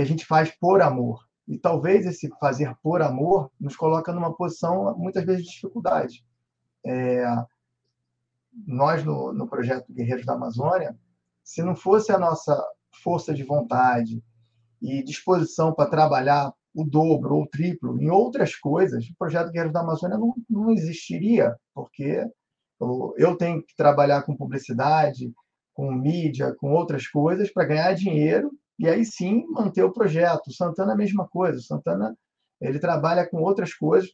a gente faz por amor. E talvez esse fazer por amor nos coloca numa posição, muitas vezes, de dificuldade. Nós, no projeto Guerreiros da Amazônia, se não fosse a nossa força de vontade e disposição para trabalhar o dobro ou o triplo em outras coisas, o projeto Guerreiros da Amazônia não existiria, porque eu tenho que trabalhar com publicidade, com mídia, com outras coisas para ganhar dinheiro e aí sim manter o projeto. O Santana é a mesma coisa. O Santana ele trabalha com outras coisas,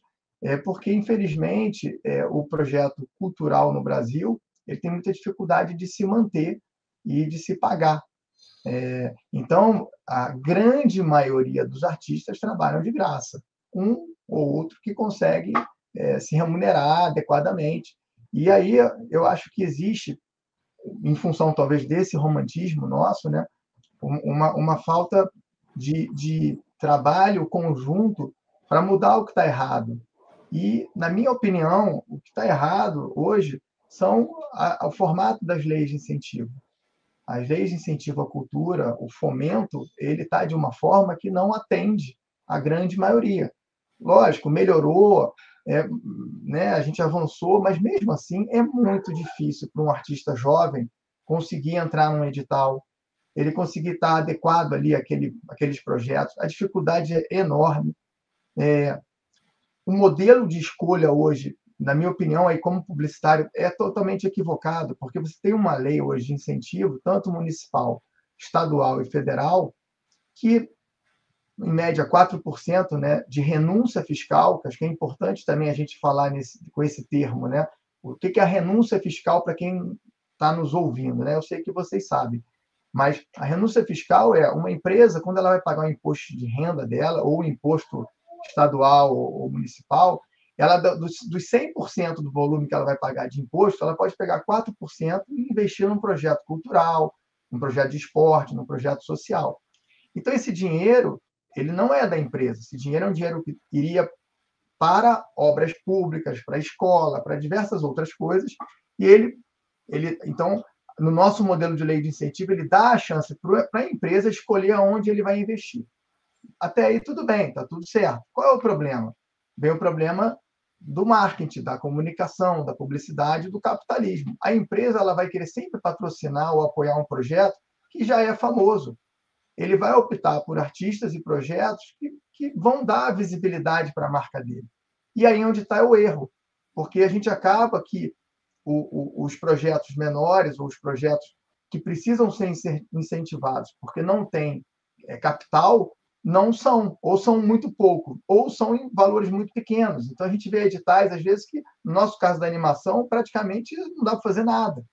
porque, infelizmente, o projeto cultural no Brasil ele tem muita dificuldade de se manter e de se pagar. Então, a grande maioria dos artistas trabalham de graça. Um ou outro que consegue se remunerar adequadamente. E aí eu acho que existe, em função talvez desse romantismo nosso, né, uma falta de trabalho conjunto para mudar o que está errado. E, na minha opinião, o que está errado hoje são o formato das leis de incentivo. As leis de incentivo à cultura, o fomento, ele está de uma forma que não atende a grande maioria. Lógico, melhorou, né, a gente avançou, mas mesmo assim é muito difícil para um artista jovem conseguir entrar num edital, ele conseguir estar adequado ali àqueles projetos. A dificuldade é enorme. O modelo de escolha hoje, na minha opinião, aí como publicitário, é totalmente equivocado, porque você tem uma lei hoje de incentivo, tanto municipal, estadual e federal, que, em média, 4%, né, de renúncia fiscal, que acho que é importante também a gente falar com esse termo, né? O que é a renúncia fiscal para quem está nos ouvindo, né? Eu sei que vocês sabem, mas a renúncia fiscal é uma empresa, quando ela vai pagar o imposto de renda dela, ou o imposto estadual ou municipal, ela, dos 100% do volume que ela vai pagar de imposto, ela pode pegar 4% e investir num projeto cultural, num projeto de esporte, num projeto social. Então, esse dinheiro ele não é da empresa. Esse dinheiro é um dinheiro que iria para obras públicas, para a escola, para diversas outras coisas, e então, no nosso modelo de lei de incentivo, ele dá a chance para a empresa escolher aonde ele vai investir. Até aí tudo bem, está tudo certo. Qual é o problema? Vem o problema do marketing, da comunicação, da publicidade, do capitalismo. A empresa ela vai querer sempre patrocinar ou apoiar um projeto que já é famoso. Ele vai optar por artistas e projetos que vão dar visibilidade para a marca dele. E aí onde está o erro, porque a gente acaba que os projetos menores ou os projetos que precisam ser incentivados porque não tem capital, não são, ou são muito pouco, ou são em valores muito pequenos. Então, a gente vê editais, às vezes, que, no nosso caso da animação, praticamente não dá para fazer nada.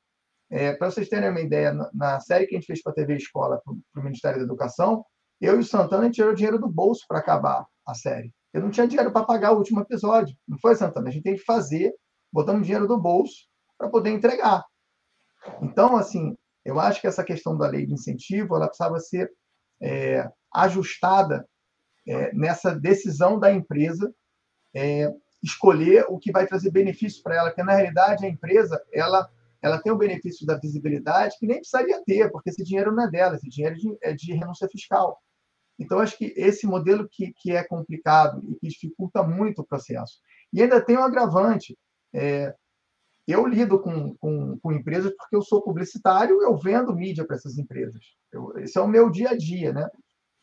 Para vocês terem uma ideia, na série que a gente fez para a TV Escola, para o Ministério da Educação, eu e o Santana, a gente tirou dinheiro do bolso para acabar a série. Eu não tinha dinheiro para pagar o último episódio. Não foi, Santana? A gente tem que fazer, botamos dinheiro do bolso para poder entregar. Então, assim, eu acho que essa questão da lei de incentivo, ela precisava ser ajustada nessa decisão da empresa escolher o que vai trazer benefício para ela, porque, na realidade, a empresa ela tem o benefício da visibilidade que nem precisaria ter, porque esse dinheiro não é dela, esse dinheiro é de renúncia fiscal. Então, acho que esse modelo que é complicado e que dificulta muito o processo. E ainda tem um agravante. Eu lido com empresas porque eu sou publicitário, eu vendo mídia para essas empresas. Esse é o meu dia a dia, né?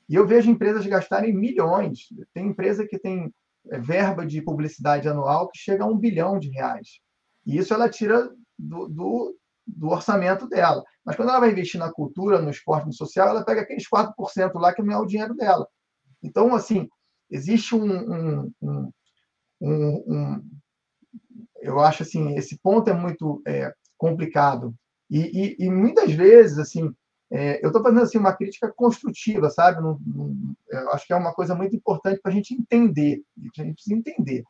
E eu vejo empresas gastarem milhões. Tem empresa que tem verba de publicidade anual que chega a R$1 bilhão. E isso ela tira do orçamento dela. Mas quando ela vai investir na cultura, no esporte, no social, ela pega aqueles 4% lá que não é o dinheiro dela. Então, assim, existe eu acho assim, esse ponto é muito complicado. E muitas vezes, assim, eu estou fazendo assim, uma crítica construtiva, sabe? Eu acho que é uma coisa muito importante para a gente entender. A gente precisa entender.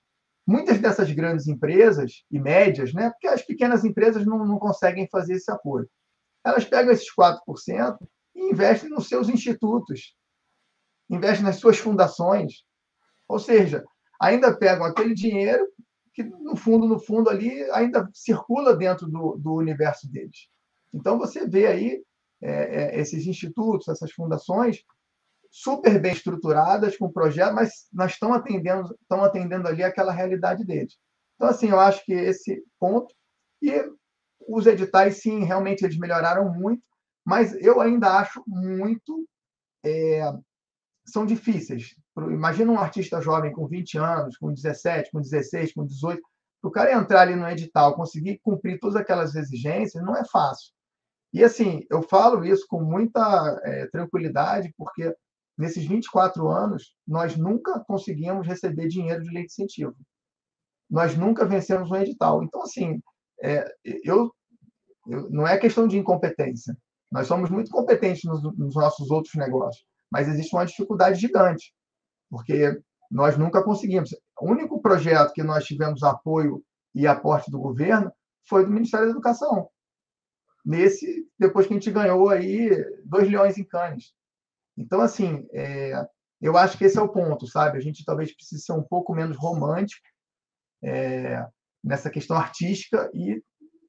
Muitas dessas grandes empresas e médias, né? Porque as pequenas empresas não conseguem fazer esse apoio. Elas pegam esses 4% e investem nos seus institutos, investem nas suas fundações. Ou seja, ainda pegam aquele dinheiro que, no fundo ali, ainda circula dentro do universo deles. Então, você vê aí esses institutos, essas fundações, super bem estruturadas, com projetos, mas nós estão atendendo ali aquela realidade deles. Então, assim, eu acho que esse ponto... E os editais, sim, realmente eles melhoraram muito, mas eu ainda acho muito... são difíceis. Imagina um artista jovem com 20 anos, com 17, com 16, com 18, para o cara entrar ali no edital, conseguir cumprir todas aquelas exigências, não é fácil. E, assim, eu falo isso com muita tranquilidade, porque nesses 24 anos, nós nunca conseguimos receber dinheiro de lei de incentivo. Nós nunca vencemos um edital. Então, assim, não é questão de incompetência. Nós somos muito competentes nos nossos outros negócios, mas existe uma dificuldade gigante, porque nós nunca conseguimos. O único projeto que nós tivemos apoio e aporte do governo foi do Ministério da Educação. Depois que a gente ganhou aí 2 leões em Cannes. Então, assim, eu acho que esse é o ponto, sabe? A gente talvez precise ser um pouco menos romântico nessa questão artística e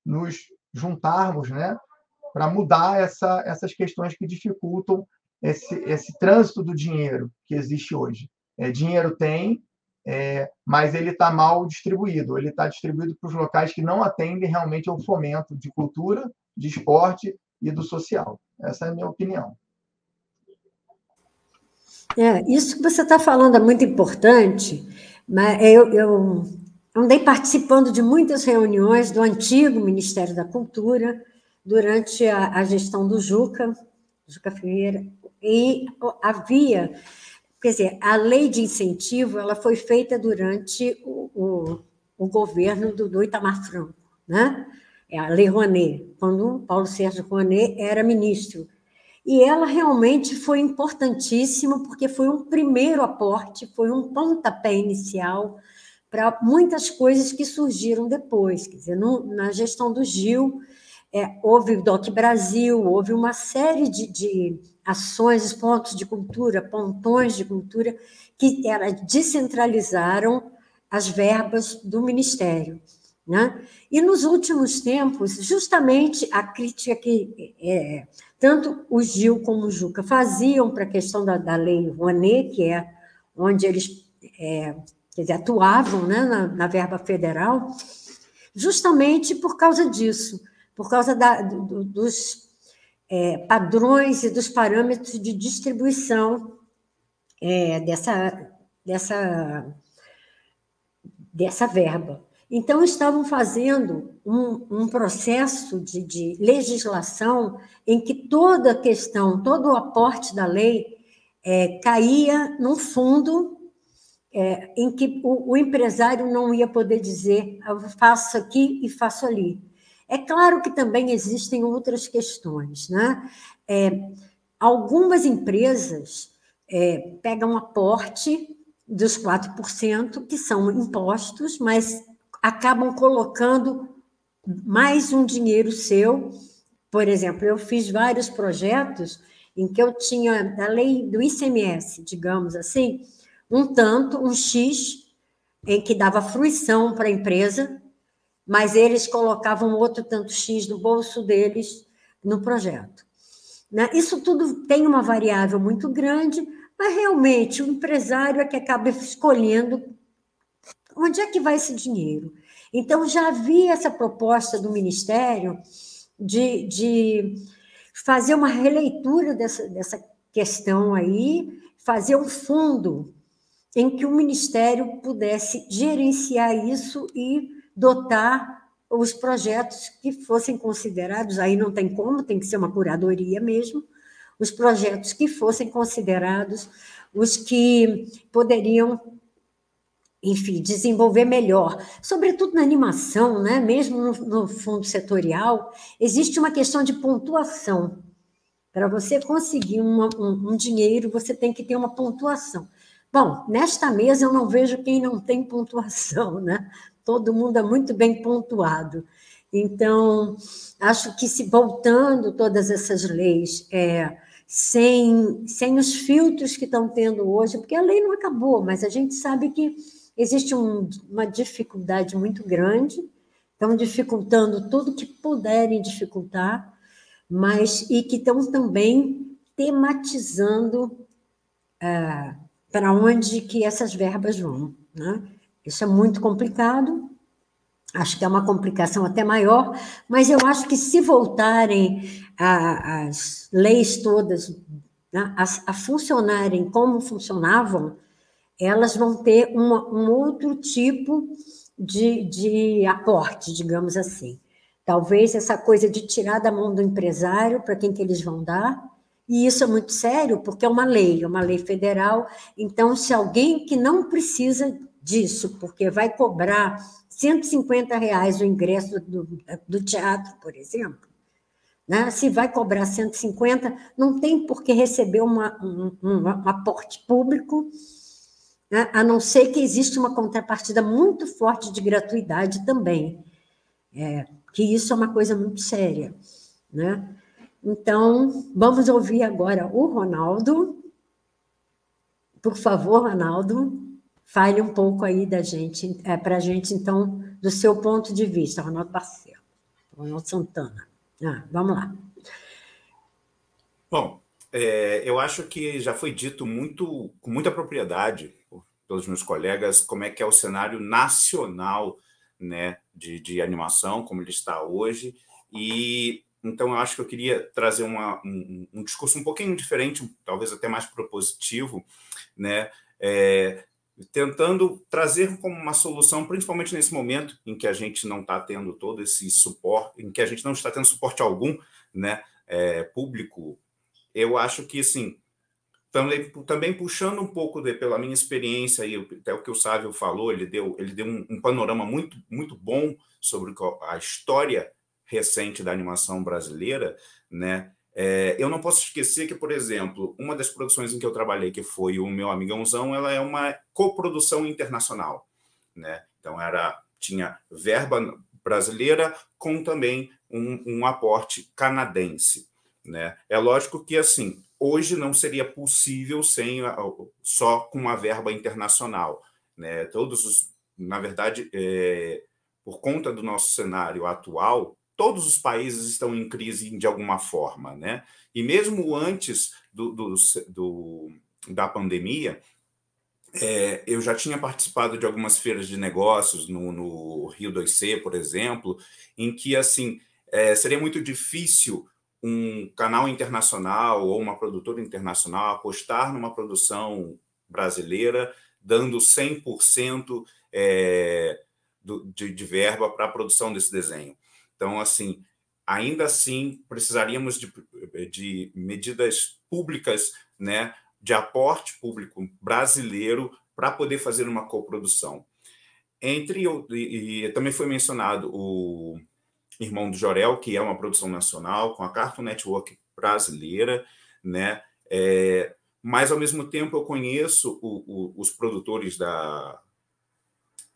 nos juntarmos, né, para mudar essas questões que dificultam esse trânsito do dinheiro que existe hoje. Dinheiro tem, mas ele está mal distribuído. Ele está distribuído para os locais que não atendem realmente ao fomento de cultura, de esporte e do social. Essa é a minha opinião. Isso que você está falando é muito importante, mas eu andei participando de muitas reuniões do antigo Ministério da Cultura durante a gestão do Juca Ferreira, e havia, quer dizer, a lei de incentivo ela foi feita durante o governo do Itamar Franco, né? A Lei Rouanet, quando Paulo Sérgio Rouanet era ministro. E ela realmente foi importantíssima, porque foi um primeiro aporte, foi um pontapé inicial para muitas coisas que surgiram depois. Quer dizer, na gestão do Gil, houve o DOC Brasil, houve uma série de ações, pontos de cultura, pontões de cultura, que descentralizaram as verbas do Ministério, né? E nos últimos tempos, justamente a crítica que tanto o Gil como o Juca faziam para a questão da Lei Rouanet, que é onde eles quer dizer, atuavam, né, na verba federal, justamente por causa disso, por causa dos padrões e dos parâmetros de distribuição dessa verba. Então, estavam fazendo um processo de legislação em que toda a questão, todo o aporte da lei caía num fundo em que o empresário não ia poder dizer eu faço aqui e faço ali. É claro que também existem outras questões, né? Algumas empresas pegam aporte dos 4%, que são impostos, mas acabam colocando mais um dinheiro seu. Por exemplo, eu fiz vários projetos em que eu tinha, da lei do ICMS, digamos assim, um X, em que dava fruição para a empresa, mas eles colocavam outro tanto X no bolso deles no projeto. Isso tudo tem uma variável muito grande, mas realmente o empresário é que acaba escolhendo onde é que vai esse dinheiro. Então, já havia essa proposta do Ministério de fazer uma releitura dessa questão aí, fazer um fundo em que o Ministério pudesse gerenciar isso e dotar os projetos que fossem considerados, aí não tem como, tem que ser uma curadoria mesmo, os projetos que fossem considerados os que poderiam, enfim, desenvolver melhor. Sobretudo na animação, né? Mesmo no fundo setorial, existe uma questão de pontuação. Para você conseguir um dinheiro, você tem que ter uma pontuação. Bom, nesta mesa eu não vejo quem não tem pontuação, né? Todo mundo é muito bem pontuado. Então, acho que se voltando todas essas leis, sem os filtros que estão tendo hoje, porque a lei não acabou, mas a gente sabe que existe uma dificuldade muito grande, estão dificultando tudo que puderem dificultar, e que estão também tematizando para onde que essas verbas vão, né? Isso é muito complicado, acho que é uma complicação até maior, mas eu acho que se voltarem as leis todas, né, a funcionarem como funcionavam, elas vão ter um outro tipo de aporte, digamos assim. Talvez essa coisa de tirar da mão do empresário para quem que eles vão dar, e isso é muito sério, porque é uma lei federal, então, se alguém que não precisa disso, porque vai cobrar R$150 o ingresso do teatro, por exemplo, né? Se vai cobrar 150, não tem por que receber um aporte público, né? A não ser que exista uma contrapartida muito forte de gratuidade também, que isso é uma coisa muito séria, né? Então, vamos ouvir agora o Ronaldo. Por favor, Ronaldo, fale um pouco aí para a gente, então, do seu ponto de vista, Ronaldo Barcelos, Ronaldo Santana. Vamos lá. Bom, eu acho que já foi dito com muita propriedade pelos meus colegas como é que é o cenário nacional, né, de animação, como ele está hoje, e então eu acho que eu queria trazer um discurso um pouquinho diferente, talvez até mais propositivo, né, tentando trazer como uma solução, principalmente nesse momento em que a gente não está tendo todo esse suporte, em que a gente não está tendo suporte algum, né, público. Eu acho que, assim, também puxando um pouco pela minha experiência, e até o que o Sávio falou, ele deu um panorama muito, muito bom sobre a história recente da animação brasileira, né? Eu não posso esquecer que, por exemplo, uma das produções em que eu trabalhei, que foi o Meu Amigãozão, ela é uma coprodução internacional, né? Então, tinha verba brasileira, com também um aporte canadense, né? É lógico que, assim, hoje não seria possível só com uma verba internacional, né? Na verdade, por conta do nosso cenário atual, todos os países estão em crise de alguma forma, né? E mesmo antes da pandemia, eu já tinha participado de algumas feiras de negócios no Rio 2C, por exemplo, em que, assim, seria muito difícil um canal internacional ou uma produtora internacional apostar numa produção brasileira, dando 100% de verba para a produção desse desenho. Então, assim, ainda assim, precisaríamos de medidas públicas, né, de aporte público brasileiro para poder fazer uma coprodução. E também foi mencionado o Irmão do Jorel, que é uma produção nacional, com a Cartoon Network brasileira, né? Mas, ao mesmo tempo, eu conheço os produtores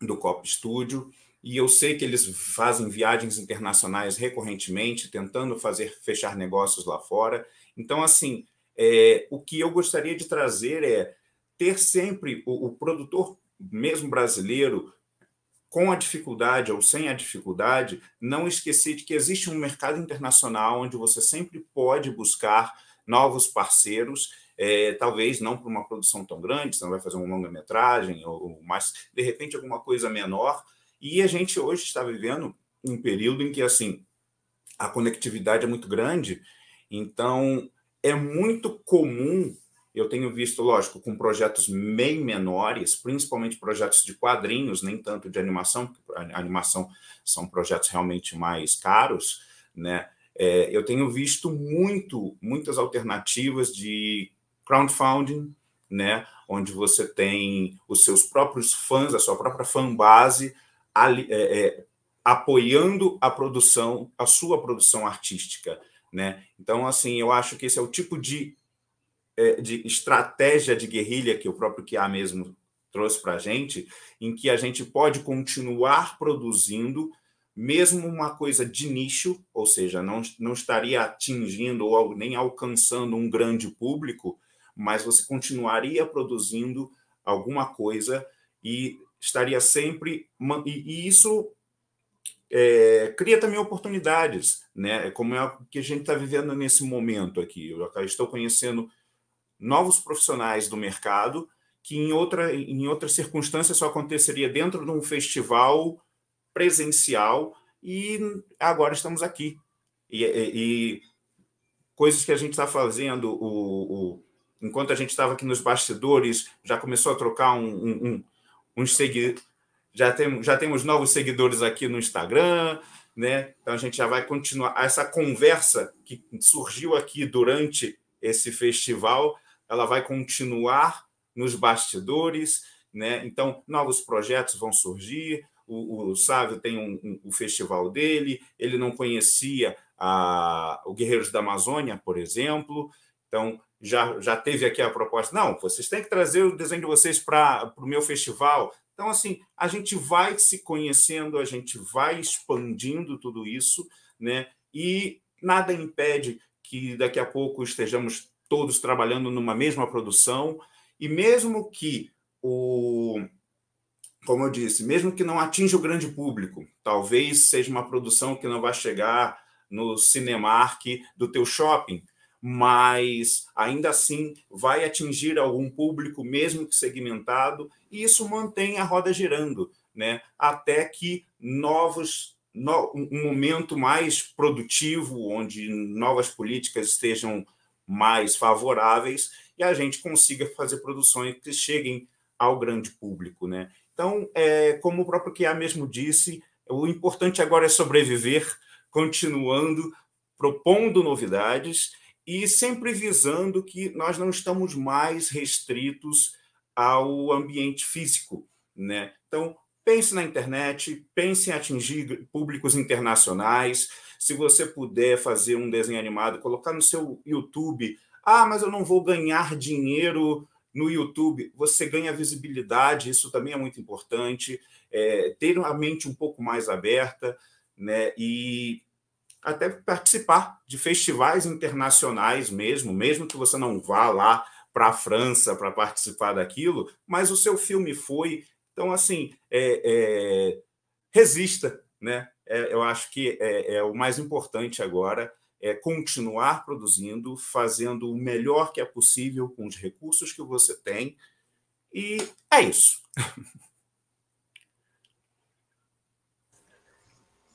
do Cop Studio, e eu sei que eles fazem viagens internacionais recorrentemente, tentando fechar negócios lá fora. Então, assim, o que eu gostaria de trazer é ter sempre o produtor, mesmo brasileiro, com a dificuldade ou sem a dificuldade, não esquecer de que existe um mercado internacional onde você sempre pode buscar novos parceiros, talvez não para uma produção tão grande, você não vai fazer um longa-metragem, mas, de repente, alguma coisa menor. E a gente hoje está vivendo um período em que, assim, a conectividade é muito grande, então é muito comum, eu tenho visto, lógico, com projetos bem menores, principalmente projetos de quadrinhos, nem tanto de animação, porque a animação são projetos realmente mais caros, né? Eu tenho visto muitas alternativas de crowdfunding, né? Onde você tem os seus próprios fãs, a sua própria fanbase, apoiando a sua produção artística, né? Então, assim, eu acho que esse é o tipo de estratégia de guerrilha que o próprio QA mesmo trouxe para a gente, em que a gente pode continuar produzindo, mesmo uma coisa de nicho, ou seja, não estaria atingindo ou nem alcançando um grande público, mas você continuaria produzindo alguma coisa e estaria sempre... E isso cria também oportunidades, né? Como é o que a gente está vivendo nesse momento aqui. Eu estou conhecendo novos profissionais do mercado que em outras circunstâncias só aconteceria dentro de um festival presencial, e agora estamos aqui. E coisas que a gente está fazendo, enquanto a gente estava aqui nos bastidores, já começou a trocar uns seguidores, já temos novos seguidores aqui no Instagram, né? Então a gente já vai continuar. Essa conversa que surgiu aqui durante esse festival, ela vai continuar nos bastidores, né? Então, novos projetos vão surgir. O Sávio tem o festival dele, ele não conhecia o Guerreiros da Amazônia, por exemplo, então já teve aqui a proposta, não, vocês têm que trazer o desenho de vocês para o meu festival. Então, assim, a gente vai se conhecendo, a gente vai expandindo tudo isso, né? E nada impede que daqui a pouco estejamos todos trabalhando numa mesma produção, e mesmo que como eu disse, mesmo que não atinja o grande público, talvez seja uma produção que não vai chegar no Cinemark do teu shopping, mas ainda assim vai atingir algum público, mesmo que segmentado, e isso mantém a roda girando, né? Até que um momento mais produtivo, onde novas políticas estejam mais favoráveis e a gente consiga fazer produções que cheguem ao grande público, né? Então, como o próprio QA mesmo disse, o importante agora é sobreviver, continuando, propondo novidades e sempre visando que nós não estamos mais restritos ao ambiente físico, né? Então, pense na internet, pense em atingir públicos internacionais. Se você puder fazer um desenho animado, colocar no seu YouTube, mas eu não vou ganhar dinheiro no YouTube, você ganha visibilidade, isso também é muito importante, ter a mente um pouco mais aberta, né? E até participar de festivais internacionais mesmo que você não vá lá para a França para participar daquilo, mas o seu filme foi. Então, assim, resista, né? Eu acho que é o mais importante agora, é continuar produzindo, fazendo o melhor que é possível com os recursos que você tem, e é isso.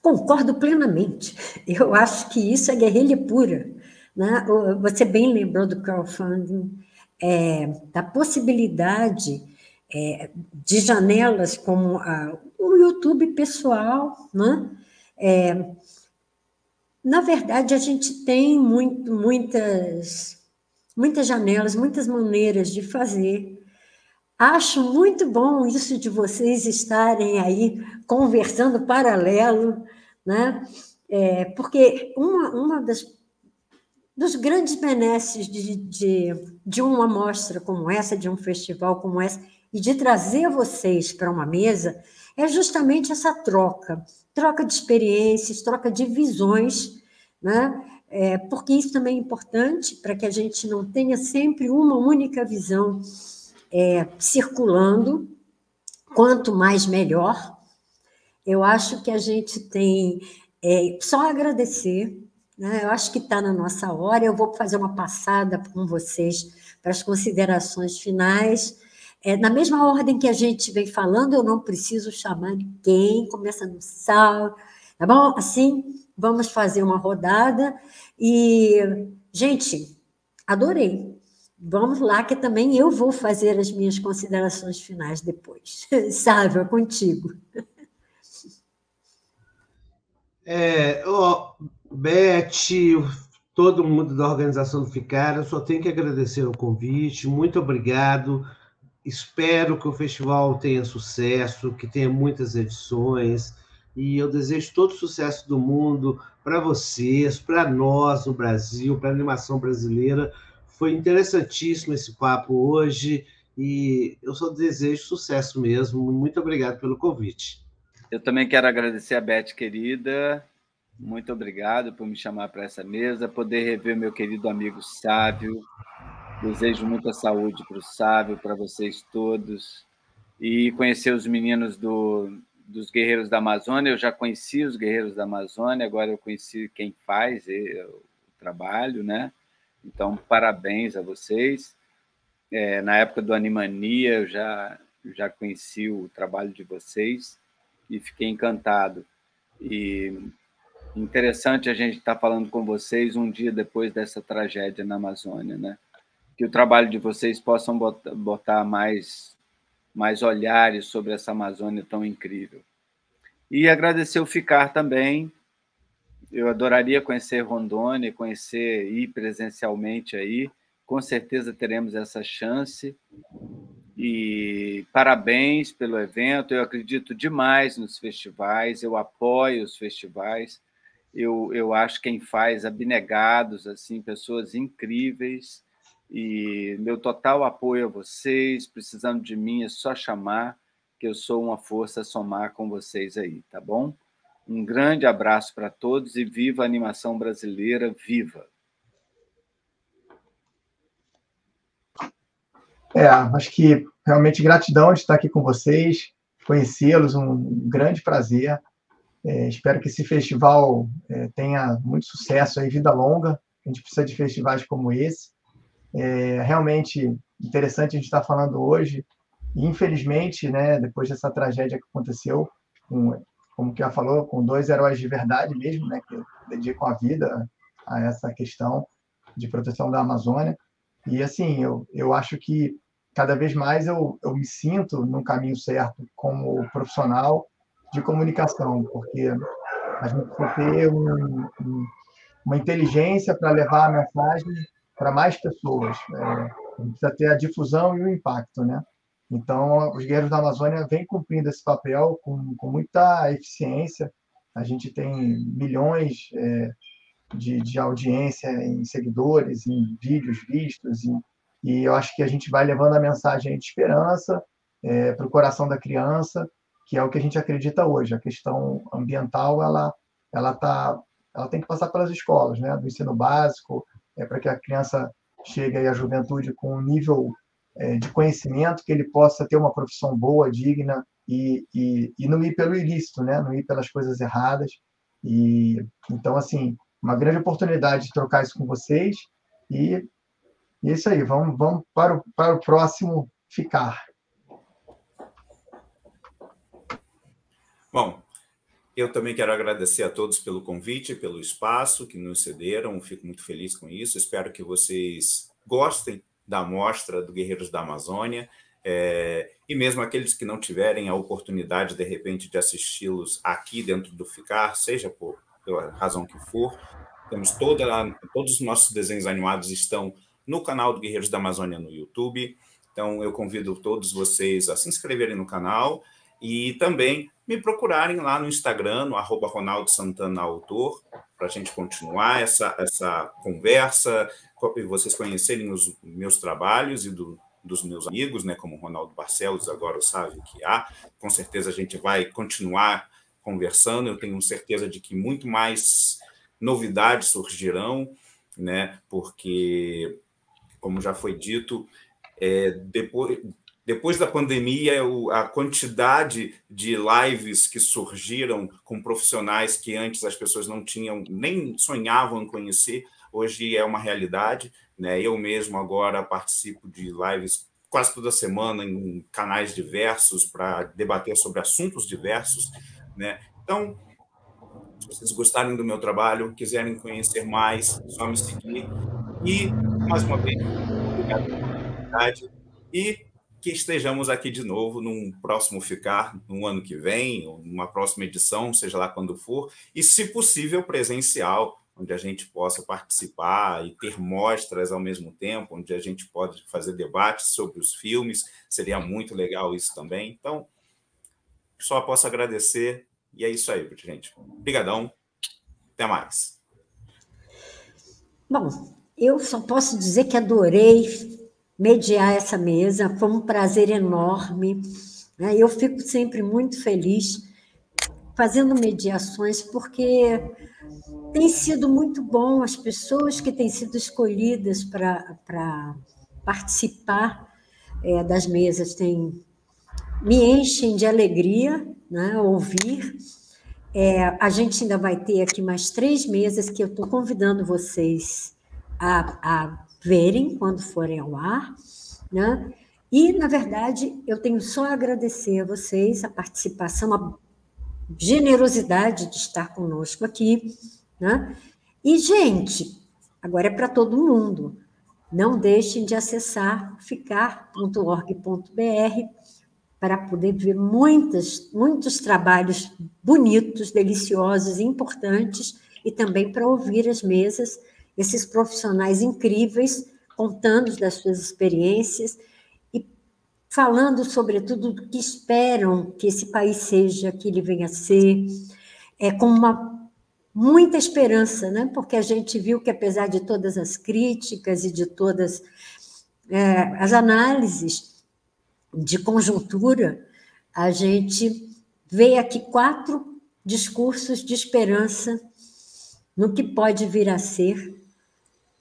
Concordo plenamente. Eu acho que isso é guerrilha pura, né? Você bem lembrou do crowdfunding, da possibilidade de janelas como o YouTube pessoal, né? Na verdade, a gente tem muitas janelas, muitas maneiras de fazer. Acho muito bom isso de vocês estarem aí conversando paralelo, né? Porque uma dos grandes benesses de uma mostra como essa, de um festival como essa, e de trazer vocês para uma mesa, é justamente essa troca de experiências, troca de visões, né? Porque isso também é importante para que a gente não tenha sempre uma única visão circulando, quanto mais melhor. Eu acho que a gente tem só agradecer, né? Eu acho que está na nossa hora. Eu vou fazer uma passada com vocês para as considerações finais. Na mesma ordem que a gente vem falando, eu não preciso chamar ninguém, começa no sal, tá bom? Assim, vamos fazer uma rodada. E, gente, adorei. Vamos lá, que também eu vou fazer as minhas considerações finais depois. Sávio, é contigo. Beth, todo mundo da organização do Ficar, eu só tenho que agradecer o convite, muito obrigado. Espero que o festival tenha sucesso, que tenha muitas edições, e eu desejo todo o sucesso do mundo para vocês, para nós no Brasil, para a animação brasileira. Foi interessantíssimo esse papo hoje, e eu só desejo sucesso mesmo. Muito obrigado pelo convite. Eu também quero agradecer a Beth, querida. Muito obrigado por me chamar para essa mesa, poder rever meu querido amigo Sávio. Desejo muita saúde para o Sávio, para vocês todos. E conhecer os meninos dos Guerreiros da Amazônia. Eu já conheci os Guerreiros da Amazônia, agora eu conheci quem faz o trabalho, né? Então, parabéns a vocês. Na época do Animania, eu já conheci o trabalho de vocês e fiquei encantado. E interessante a gente estar falando com vocês um dia depois dessa tragédia na Amazônia, né? Que o trabalho de vocês possam botar mais olhares sobre essa Amazônia tão incrível. E agradecer o Ficar também. Eu adoraria conhecer Rondônia, ir presencialmente aí. Com certeza teremos essa chance. E parabéns pelo evento. Eu acredito demais nos festivais, eu apoio os festivais. Eu acho quem faz abnegados, assim, pessoas incríveis. E meu total apoio a vocês. Precisando de mim, é só chamar, que eu sou uma força a somar com vocês aí, tá bom? Um grande abraço para todos e viva a animação brasileira, viva! Acho que realmente gratidão de estar aqui com vocês, conhecê-los, um grande prazer. Espero que esse festival tenha muito sucesso, aí, vida longa. A gente precisa de festivais como esse. Realmente interessante a gente estar falando hoje. E, infelizmente, né, depois dessa tragédia que aconteceu, como que ela falou, com 2 heróis de verdade mesmo, né, que dedicam a vida a essa questão de proteção da Amazônia. E, assim, eu acho que cada vez mais eu me sinto no caminho certo como profissional de comunicação, porque a gente precisa ter uma inteligência para levar a mensagem para mais pessoas. A gente precisa ter a difusão e o impacto, né? Então, os Guerreiros da Amazônia vêm cumprindo esse papel com muita eficiência. A gente tem milhões de audiência em seguidores, em vídeos vistos, e eu acho que a gente vai levando a mensagem de esperança para o coração da criança, que é o que a gente acredita hoje. A questão ambiental, ela ela tem que passar pelas escolas, né, do ensino básico, para que a criança chegue aí à juventude com um nível de conhecimento, que ele possa ter uma profissão boa, digna, e não ir pelo ilícito, né, não ir pelas coisas erradas. Então, assim, uma grande oportunidade de trocar isso com vocês, e é isso aí, vamos para o próximo ficar. Bom, eu também quero agradecer a todos pelo convite, pelo espaço que nos cederam, fico muito feliz com isso, espero que vocês gostem da mostra do Guerreiros da Amazônia, e mesmo aqueles que não tiverem a oportunidade, de repente, de assisti-los aqui dentro do FICAR, seja pela razão que for, temos todos os nossos desenhos animados estão no canal do Guerreiros da Amazônia no YouTube, então eu convido todos vocês a se inscreverem no canal e também me procurarem lá no Instagram, no @RonaldoSantanaAutor, para a gente continuar essa conversa, e vocês conhecerem os meus trabalhos e dos meus amigos, né, como o Ronaldo Barcelos, agora o Sávio Quiá. Com certeza a gente vai continuar conversando, eu tenho certeza de que muito mais novidades surgirão, né, porque, como já foi dito, depois da pandemia, a quantidade de lives que surgiram com profissionais que antes as pessoas não tinham, nem sonhavam em conhecer, hoje é uma realidade, né? Eu mesmo agora participo de lives quase toda semana em canais diversos para debater sobre assuntos diversos, né? Então, se vocês gostarem do meu trabalho, quiserem conhecer mais, é só me seguir. E, mais uma vez, obrigado pela oportunidade e que estejamos aqui de novo num próximo Ficar, no ano que vem, ou numa próxima edição, seja lá quando for, e, se possível, presencial, onde a gente possa participar e ter mostras ao mesmo tempo, onde a gente pode fazer debates sobre os filmes, seria muito legal isso também. Então, só posso agradecer, e é isso aí, gente. Obrigadão, até mais. Bom, eu só posso dizer que adorei mediar essa mesa, foi um prazer enorme, né? Eu fico sempre muito feliz fazendo mediações, porque tem sido muito bom, as pessoas que têm sido escolhidas para participar das mesas me enchem de alegria, né, ouvir. A gente ainda vai ter aqui mais 3 mesas que eu estou convidando vocês a verem quando forem ao ar, né? E, na verdade, eu tenho só a agradecer a vocês a participação, a generosidade de estar conosco aqui, né? E, gente, agora é para todo mundo. Não deixem de acessar ficar.org.br para poder ver muitos trabalhos bonitos, deliciosos, importantes, e também para ouvir as mesas, esses profissionais incríveis, contando das suas experiências e falando, sobretudo, do que esperam que esse país seja, que ele venha a ser, com muita esperança, né? Porque a gente viu que, apesar de todas as críticas e de todas as análises de conjuntura, a gente vê aqui 4 discursos de esperança no que pode vir a ser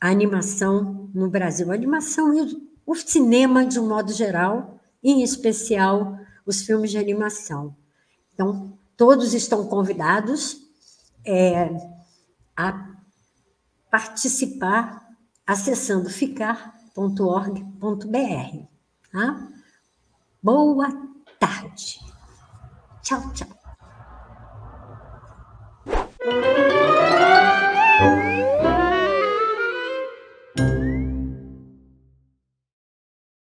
a animação no Brasil. A animação e o cinema, de um modo geral, em especial os filmes de animação. Então, todos estão convidados a participar acessando ficar.org.br. Tá? Boa tarde. Tchau, tchau.